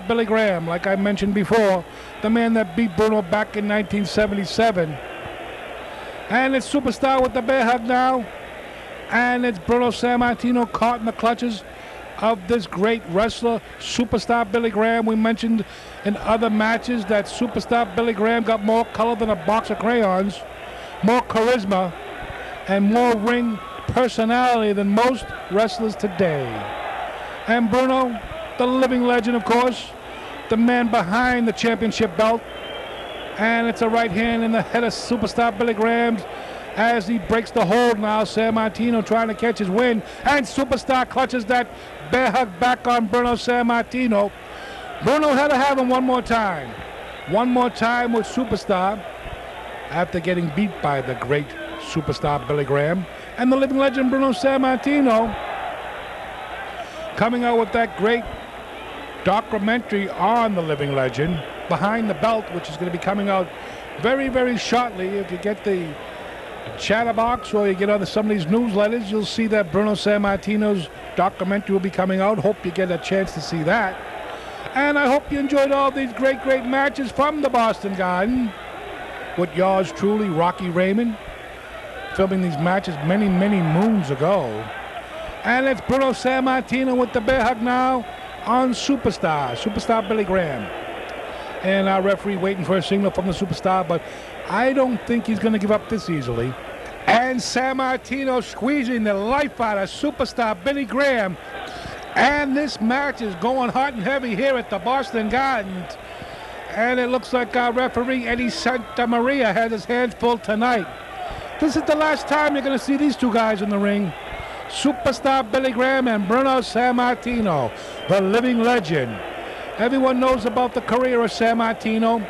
[SPEAKER 1] Billy Graham, like I mentioned before, the man that beat Bruno back in 1977. And it's superstar with the bear hug now, and it's Bruno Sammartino caught in the clutches of this great wrestler, superstar Billy Graham. We mentioned in other matches that superstar Billy Graham got more color than a box of crayons, more charisma, and more ring personality than most wrestlers today. And Bruno, the living legend, of course, the man behind the championship belt, and it's a right hand in the head of superstar Billy Graham as he breaks the hold now. Sammartino trying to catch his win, and superstar clutches that bear hug back on Bruno Sammartino. Bruno had to have him one more time with superstar after getting beat by the great superstar Billy Graham. And the living legend Bruno Sammartino coming out with that great documentary on the living legend, Behind the Belt, which is going to be coming out very, very shortly. If you get the Chatterbox or you get on some of these newsletters, you'll see that Bruno Sammartino's documentary will be coming out. Hope you get a chance to see that. And I hope you enjoyed all these great, great matches from the Boston Garden with yours truly, Rocky Raymond, filming these matches many, many moons ago. And it's Bruno Sammartino with the bear hug now on superstar Billy Graham. And our referee waiting for a signal from the superstar, but I don't think he's going to give up this easily. And Sammartino squeezing the life out of superstar Billy Graham. And this match is going hot and heavy here at the Boston Garden. And it looks like our referee, Eddie Santa Maria, has his hands full tonight. This is the last time you're going to see these two guys in the ring. Superstar Billy Graham and Bruno Sammartino, the living legend. Everyone knows about the career of Sammartino.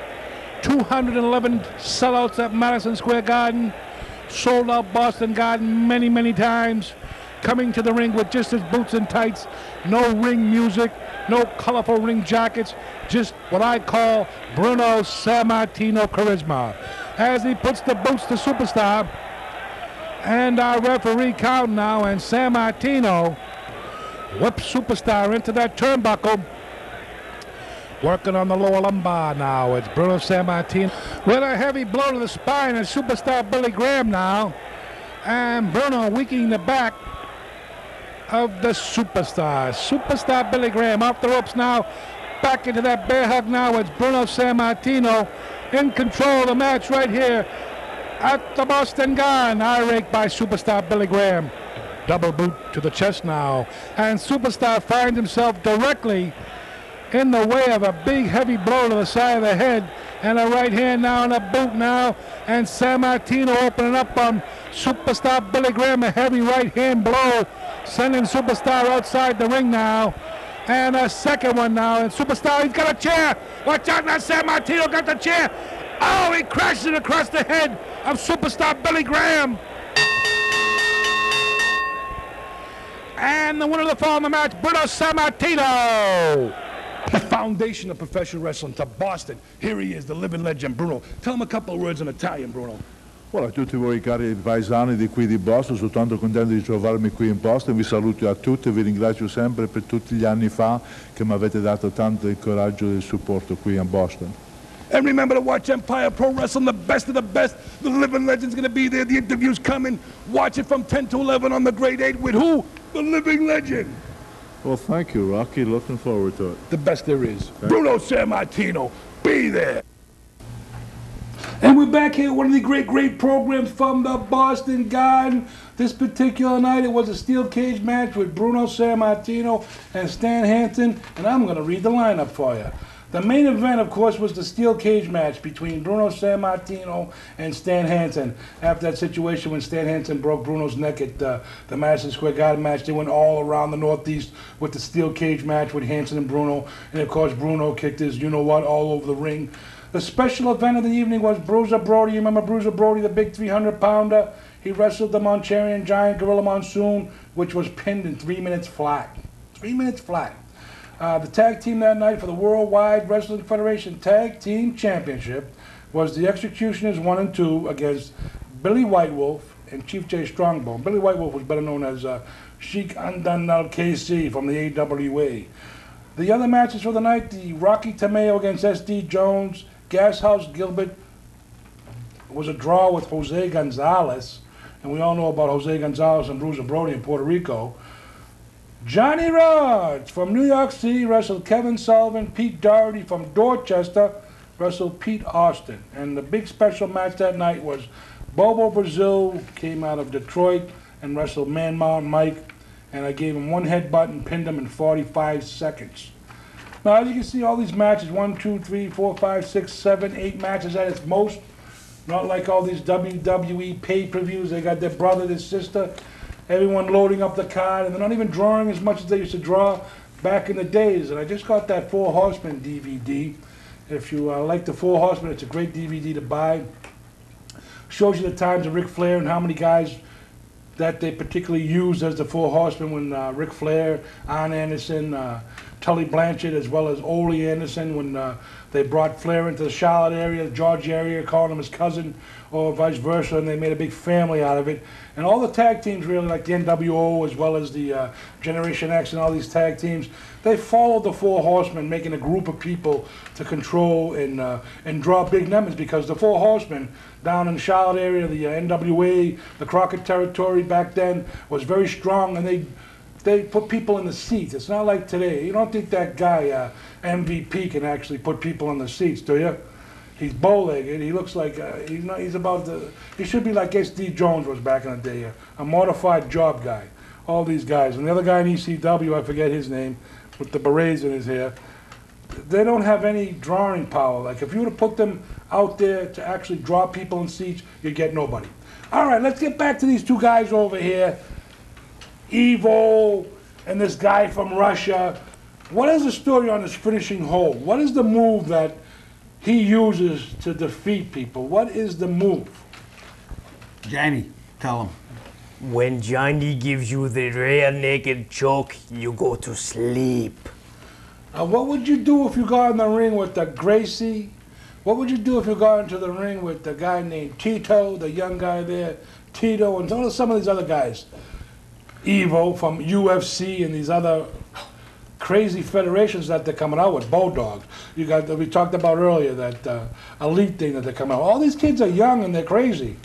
[SPEAKER 1] 211 sellouts at Madison Square Garden. Sold out Boston Garden many, many times. Coming to the ring with just his boots and tights. No ring music, no colorful ring jackets. Just what I call Bruno Sammartino charisma. As he puts the boots to superstar. And our referee count now, and Sammartino whips superstar into that turnbuckle. Working on the lower lumbar now. It's Bruno Sammartino with a heavy blow to the spine, and superstar Billy Graham now. And Bruno weakening the back of the superstar. Superstar Billy Graham off the ropes now. Back into that bear hug now. It's Bruno Sammartino in control of the match right here at the Boston Garden. Eye rake by superstar Billy Graham. Double boot to the chest now. And superstar finds himself directly in the way of a big heavy blow to the side of the head, and a right hand now and a boot now, and Sammartino opening up on superstar Billy Graham, a heavy right hand blow, sending superstar outside the ring now, and a second one now, and superstar, he's got a chair, watch out now, Sammartino got the chair, oh, he crashes it across the head of superstar Billy Graham. And the winner of the fall in the match, Bruno Sammartino. The foundation of professional wrestling to Boston. Here he is, the living legend, Bruno. Tell him a couple of words in Italian, Bruno.
[SPEAKER 2] Well, a tutti voi cari paesani di qui di Boston, sono tanto contento di trovarmi qui in Boston, vi saluto a tutti e vi ringrazio sempre per tutti gli anni fa che mi avete dato tanto il coraggio e il supporto qui in Boston.
[SPEAKER 1] And remember to watch Empire Pro Wrestling, the best of the best. The living legend's going to be there. The interview's coming. Watch it from 10 to 11 on the Grade 8 with who? The living legend.
[SPEAKER 2] Well, thank you, Rocky. Looking forward to it.
[SPEAKER 1] The best there is. Bruno Sammartino, be there. And we're back here, one of the great, great programs from the Boston Garden. This particular night, it was a steel cage match with Bruno Sammartino and Stan Hansen, and I'm going to read the lineup for you. The main event, of course, was the steel cage match between Bruno Sammartino and Stan Hansen. After that situation when Stan Hansen broke Bruno's neck at the Madison Square Garden match, they went all around the Northeast with the steel cage match with Hansen and Bruno. And, of course, Bruno kicked his you-know-what all over the ring. The special event of the evening was Bruiser Brody. You remember Bruiser Brody, the big 300-pounder? He wrestled the Manchurian Giant, Gorilla Monsoon, which was pinned in 3 minutes flat. 3 minutes flat. The tag team that night for the Worldwide Wrestling Federation Tag Team Championship was the Executioners 1 and 2 against Billy White Wolf and Chief J Strongbone. Billy White Wolf was better known as Sheik Andandal KC from the AWA. The other matches for the night, the Rocky Tamayo against SD Jones, Gas House Gilbert was a draw with Jose Gonzalez, and we all know about Jose Gonzalez and Bruiser Brody in Puerto Rico. Johnny Rodz from New York City wrestled Kevin Sullivan. Pete Doherty from Dorchester wrestled Pete Austin. And the big special match that night was Bobo Brazil came out of Detroit and wrestled Man Mountain Mike. And I gave him one headbutt and pinned him in 45 seconds. Now, as you can see, all these matches, 1, 2, 3, 4, 5, 6, 7, 8 matches at its most. Not like all these WWE pay-per-views. They got their brother, their sister, everyone loading up the card, and they're not even drawing as much as they used to draw back in the days. And I just got that Four Horsemen DVD. If you like the Four Horsemen, it's a great DVD to buy. Shows you the times of Ric Flair and how many guys that they particularly used as the Four Horsemen when Ric Flair, Arn Anderson, Tully Blanchard, as well as Ole Anderson when they brought Flair into the Charlotte area, George area, calling him his cousin, or vice versa, and they made a big family out of it. And all the tag teams really, like the NWO, as well as the Generation X and all these tag teams, they followed the Four Horsemen, making a group of people to control and draw big numbers, because the Four Horsemen down in the Charlotte area, the NWA, the Crockett territory back then was very strong, and they put people in the seats. It's not like today. You don't think that guy, MVP, can actually put people in the seats, do you? He's bow-legged. He looks like, he should be like SD Jones was back in the day, a modified job guy. All these guys. And the other guy in ECW, I forget his name, with the berets in his hair, they don't have any drawing power. Like, if you were to put them out there to actually draw people in seats, you'd get nobody. All right, let's get back to these two guys over here. Evo and this guy from Russia. What is the story on his finishing hold? What is the move that he uses to defeat people? What is the move?
[SPEAKER 6] Johnny, tell him.
[SPEAKER 7] When Johnny gives you the rear naked choke, you go to sleep.
[SPEAKER 1] What would you do if you got in the ring with the Gracie? What would you do if you got into the ring with the guy named Tito, the young guy there, Tito, and some of these other guys? Evo from UFC and these other crazy federations that they're coming out with, Bulldogs. You got, we talked about earlier, that elite thing that they're coming out. All these kids are young and they're crazy.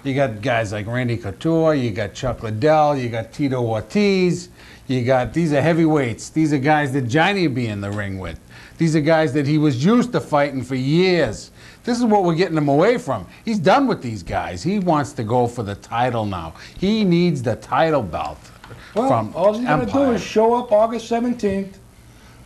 [SPEAKER 6] You got guys like Randy Couture, you got Chuck Liddell, you got Tito Ortiz, you got, these are heavyweights. These are guys that Johnny would be in the ring with. These are guys that he was used to fighting for years. This is what we're getting him away from. He's done with these guys. He wants to go for the title now. He needs the title belt from
[SPEAKER 1] all he's got to do is show up August 17th,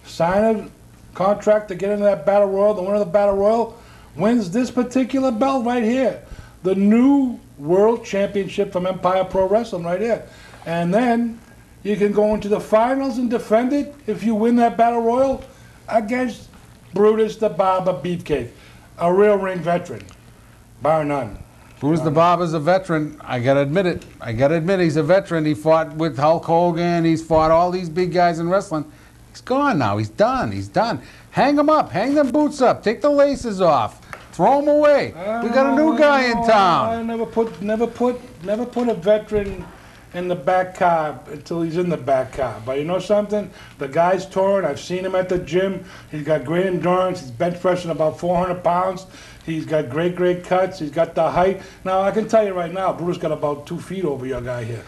[SPEAKER 1] sign a contract to get into that Battle Royal. The winner of the Battle Royal wins this particular belt right here. The new World Championship from Empire Pro Wrestling right here. And then you can go into the finals and defend it if you win that Battle Royal against Brutus the Barber Beefcake, a real ring veteran, bar none.
[SPEAKER 6] Brutus the Barber's a veteran. I gotta admit it. I gotta admit he's a veteran. He fought with Hulk Hogan. He's fought all these big guys in wrestling. He's gone now. He's done. He's done. Hang him up. Hang them boots up. Take the laces off. Throw him away. We got a new guy in town.
[SPEAKER 1] I never put a veteran in the back car until he's in the back car. But you know something? The guy's torn. I've seen him at the gym. He's got great endurance. He's bench pressing about 400 pounds. He's got great cuts. He's got the height. Now, I can tell you right now, Brutus got about 2 feet over your guy here.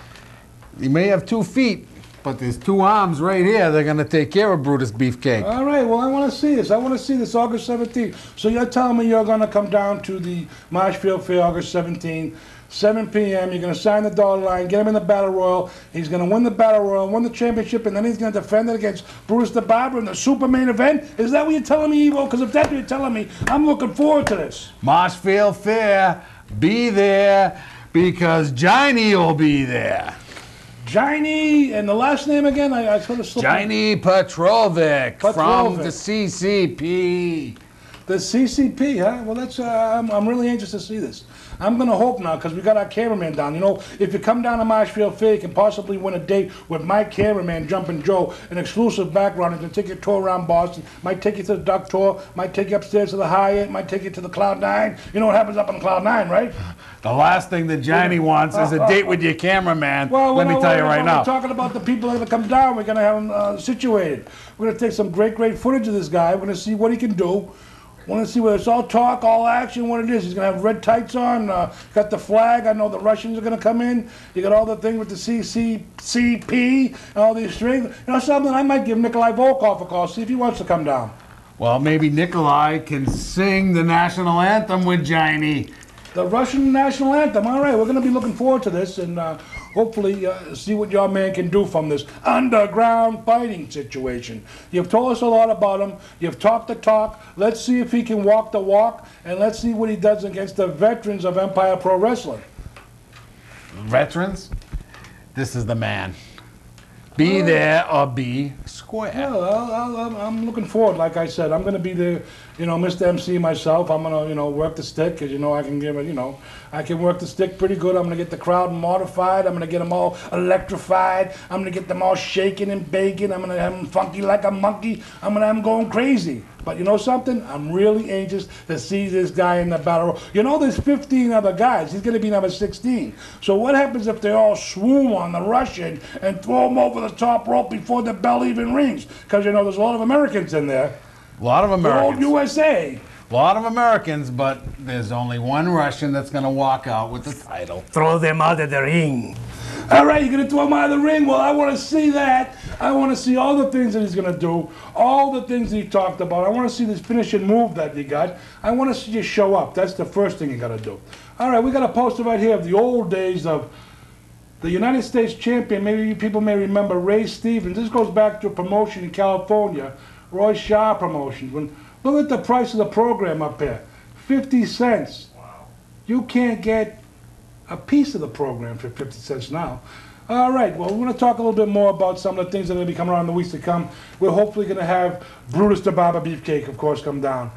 [SPEAKER 6] He may have 2 feet, but there's 2 arms right here. They're going to take care of Brutus Beefcake.
[SPEAKER 1] All right, well, I want to see this. I want to see this August 17th. So you're telling me you're going to come down to the Marshfield Fair August 17th, 7 p.m. You're going to sign the dotted line, get him in the Battle Royal. He's going to win the Battle Royal, win the championship, and then he's going to defend it against Brutus the Barber in the super main event? Is that what you're telling me, Evo? Because if that's what you're telling me, I'm looking forward to this.
[SPEAKER 6] Marshfield Fair, be there, because Johnny will be there.
[SPEAKER 1] Johnny, and the last name again? I sort of slipped.
[SPEAKER 6] Johnny Petrovic from the CCP.
[SPEAKER 1] The CCP, huh? Well, that's I'm really anxious to see this. I'm going to hope now, because we got our cameraman down. You know, if you come down to Marshfield Fair, you can possibly win a date with my cameraman, Jumpin' Joe, an exclusive background. You can take your tour around Boston. Might take you to the Duck Tour. Might take you upstairs to the Hyatt. Might take you to the Cloud 9. You know what happens up on Cloud 9, right?
[SPEAKER 6] The last thing that Johnny wants is a date with your cameraman. Well, let me tell you right now.
[SPEAKER 1] We're talking about the people that are going to come down. We're going to have them situated. We're going to take some great footage of this guy. We're going to see what he can do. Want to see whether it's all talk, all action, what it is. He's going to have red tights on, got the flag. I know the Russians are going to come in. You got all the things with the CCP and all these strings. You know something? I might give Nikolai Volkov a call, see if he wants to come down.
[SPEAKER 6] Well, maybe Nikolai can sing the national anthem with Johnny.
[SPEAKER 1] The Russian national anthem. All right, we're going to be looking forward to this and hopefully see what your man can do from this underground fighting situation. You've told us a lot about him. You've talked the talk. Let's see if he can walk the walk, and let's see what he does against the veterans of Empire Pro Wrestling.
[SPEAKER 6] Veterans? This is the man. Be there or be square.
[SPEAKER 1] Well, I'm looking forward. Like I said, I'm going to be the, you know, Mr. MC myself. I'm going to, you know, work the stick, because, you know, I can give it, you know, I can work the stick pretty good. I'm going to get the crowd mortified. I'm going to get them all electrified. I'm going to get them all shaking and baking. I'm going to have them funky like a monkey. I'm going to have them going crazy. But you know something? I'm really anxious to see this guy in the battle. You know, there's 15 other guys. He's going to be number 16. So what happens if they all swoon on the Russian and throw him over the top rope before the bell even rings? Because, you know, there's a lot of Americans in there.
[SPEAKER 6] A lot of Americans.
[SPEAKER 1] The old USA.
[SPEAKER 6] A lot of Americans, but there's only one Russian that's going to walk out with the title.
[SPEAKER 7] Throw them out of the ring.
[SPEAKER 1] All right, you're going to throw him out of the ring? Well, I want to see that. I want to see all the things that he's going to do, all the things that he talked about. I want to see this finishing move that he got. I want to see you show up. That's the first thing you got to do. All right, we got a poster right here of the old days of the United States champion. Maybe people may remember Ray Stevens. This goes back to a promotion in California, Roy Shaw Promotions. Look at the price of the program up here, 50 cents. Wow. You can't get a piece of the program for 50 cents now. All right, well, we're going to talk a little bit more about some of the things that are going to be coming around in the weeks to come. We're hopefully going to have Brutus the Barber Beefcake, of course, come down.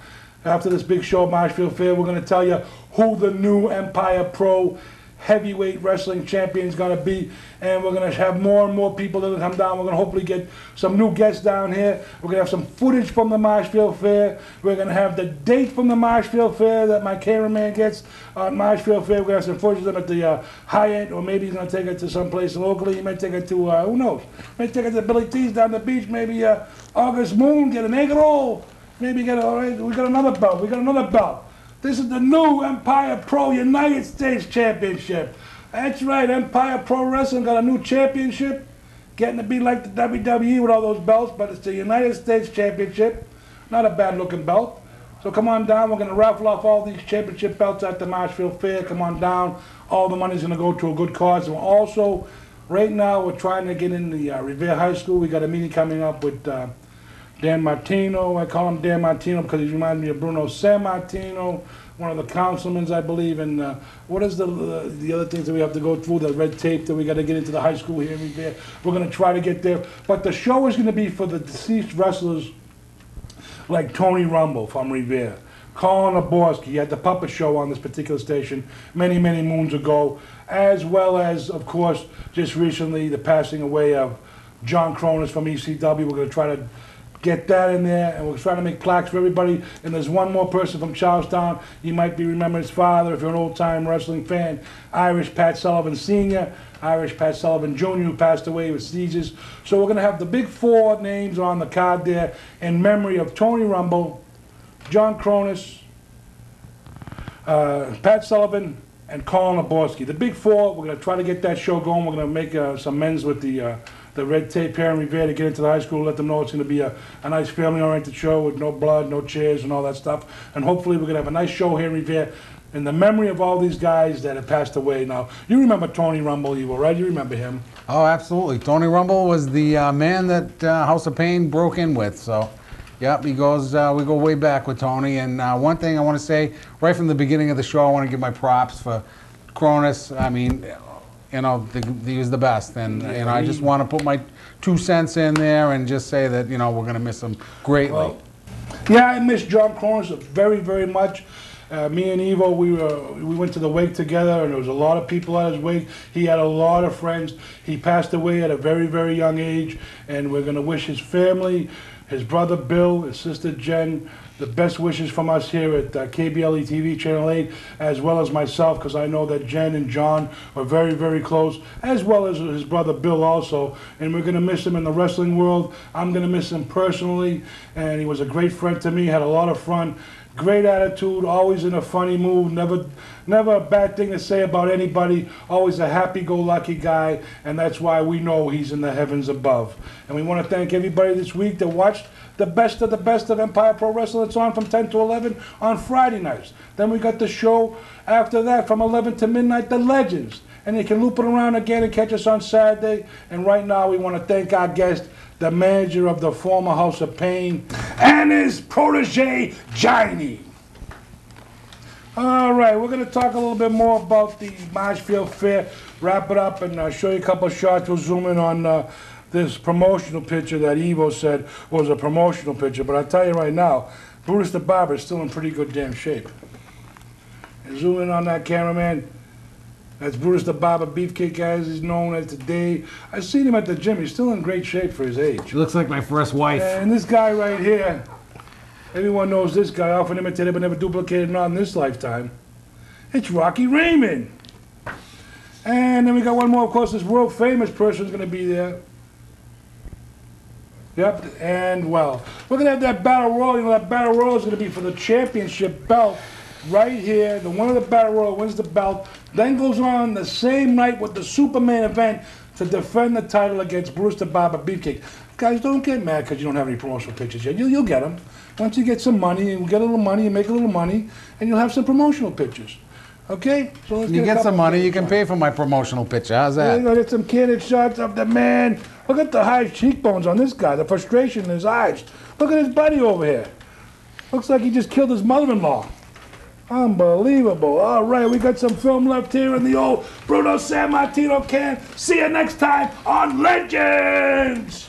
[SPEAKER 1] After this big show at Marshfield Fair, we're going to tell you who the new Empire Pro heavyweight wrestling champion is going to be, and we're going to have more and more people that will come down. We're going to hopefully get some new guests down here. We're going to have some footage from the Marshfield Fair. We're going to have the date from the Marshfield Fair that my cameraman gets on Marshfield Fair. We're going to have some footage of them at the Hyatt, or maybe he's going to take it to someplace locally. He might take it to, who knows, might take it to Billy T's down the beach, maybe August Moon, get an egg roll, maybe get all right, we got another belt. We got another belt. This is the new Empire Pro United States Championship. That's right, Empire Pro Wrestling got a new championship. Getting to be like the WWE with all those belts, but it's the United States Championship. Not a bad looking belt. So come on down, we're going to raffle off all these championship belts at the Marshfield Fair. Come on down, all the money's going to go to a good cause. And also, right now, we're trying to get in the Revere High School. We got a meeting coming up with Dan Martino. I call him Dan Martino because he reminds me of Bruno San Martino, one of the councilmen, I believe. And what is the other things that we have to go through, the red tape that we got to get into the high school here in Revere. We're going to try to get there. But the show is going to be for the deceased wrestlers like Tony Rumble from Revere, Colin Oborski. He had the puppet show on this particular station many, many moons ago, as well as, of course, just recently the passing away of John Kronus from ECW. We're going to try to get that in there, and we're trying to make plaques for everybody. And there's one more person from Charlestown. You might be remembering his father if you're an old-time wrestling fan, Irish Pat Sullivan Sr., Irish Pat Sullivan Jr., who passed away with seizures. So we're going to have the big four names on the card there in memory of Tony Rumble, John Kronus, Pat Sullivan, and Colin Oborski. The big four. We're going to try to get that show going. We're going to make some amends with the red tape here in Revere to get into the high school, let them know it's going to be a nice family-oriented show with no blood, no chairs, and all that stuff. And hopefully we're going to have a nice show here in Revere in the memory of all these guys that have passed away. Now, you remember Tony Rumble, Evil, right? You remember him.
[SPEAKER 6] Oh, absolutely. Tony Rumble was the man that House of Pain broke in with. So, yep, he goes. We go way back with Tony. And one thing I want to say, right from the beginning of the show, I want to give my props for Kronus. I mean, you know, he was the best, and you know, I just want to put my 2 cents in there and just say that, you know, we're going to miss him greatly.
[SPEAKER 1] Well, Yeah, I miss John Kronus very, very much. Me and Evo, we went to the wake together, and there was a lot of people at his wake. He had a lot of friends. He passed away at a very, very young age, and we're going to wish his family, his brother Bill, his sister Jen, the best wishes from us here at KBLE TV Channel 8, as well as myself, because I know that Jen and John are very, very close, as well as his brother Bill also. And we're going to miss him in the wrestling world. I'm going to miss him personally, and he was a great friend to me, had a lot of fun. Great attitude, always in a funny mood, never a bad thing to say about anybody, always a happy-go-lucky guy, and that's why we know he's in the heavens above. And we want to thank everybody this week that watched the best of Empire Pro Wrestling. It's on from 10 to 11 on Friday nights. Then we got the show after that from 11 to midnight, The Legends. And you can loop it around again and catch us on Saturday. And right now we want to thank our guest, the manager of the former House of Pain, and his protege, Johnny. All right, we're going to talk a little bit more about the Marshfield Fair, wrap it up, and show you a couple of shots. We'll zoom in on this promotional picture that Evo said was a promotional picture. But I'll tell you right now, Brutus the Barber is still in pretty good damn shape. And zoom in on that, cameraman. That's Brutus the Barber, Beefcake, as he's known as today. I've seen him at the gym. He's still in great shape for his age.
[SPEAKER 6] He looks like my first wife.
[SPEAKER 1] And this guy right here, everyone knows this guy, often imitated but never duplicated, not in this lifetime. It's Rocky Raymond. And then we got one more, of course, this world famous person is going to be there. Yep, and well, we're going to have that battle royal. You know, that battle royal is going to be for the championship belt right here. The one of the battle royal wins the belt, then goes on the same night with the Superman event to defend the title against Brutus the Barber Beefcake. Guys, don't get mad because you don't have any promotional pictures yet. You'll get them. Once you get some money, and get a little money, and make a little money, and you'll have some promotional pictures. Okay? So let's
[SPEAKER 6] You get some money, you can pay for my promotional picture. How's that?
[SPEAKER 1] We're going to get some candid shots of the man. Look at the high cheekbones on this guy, the frustration in his eyes. Look at his buddy over here. Looks like he just killed his mother-in-law. Unbelievable. All right, we got some film left here in the old Bruno Sammartino can. See you next time on Legends!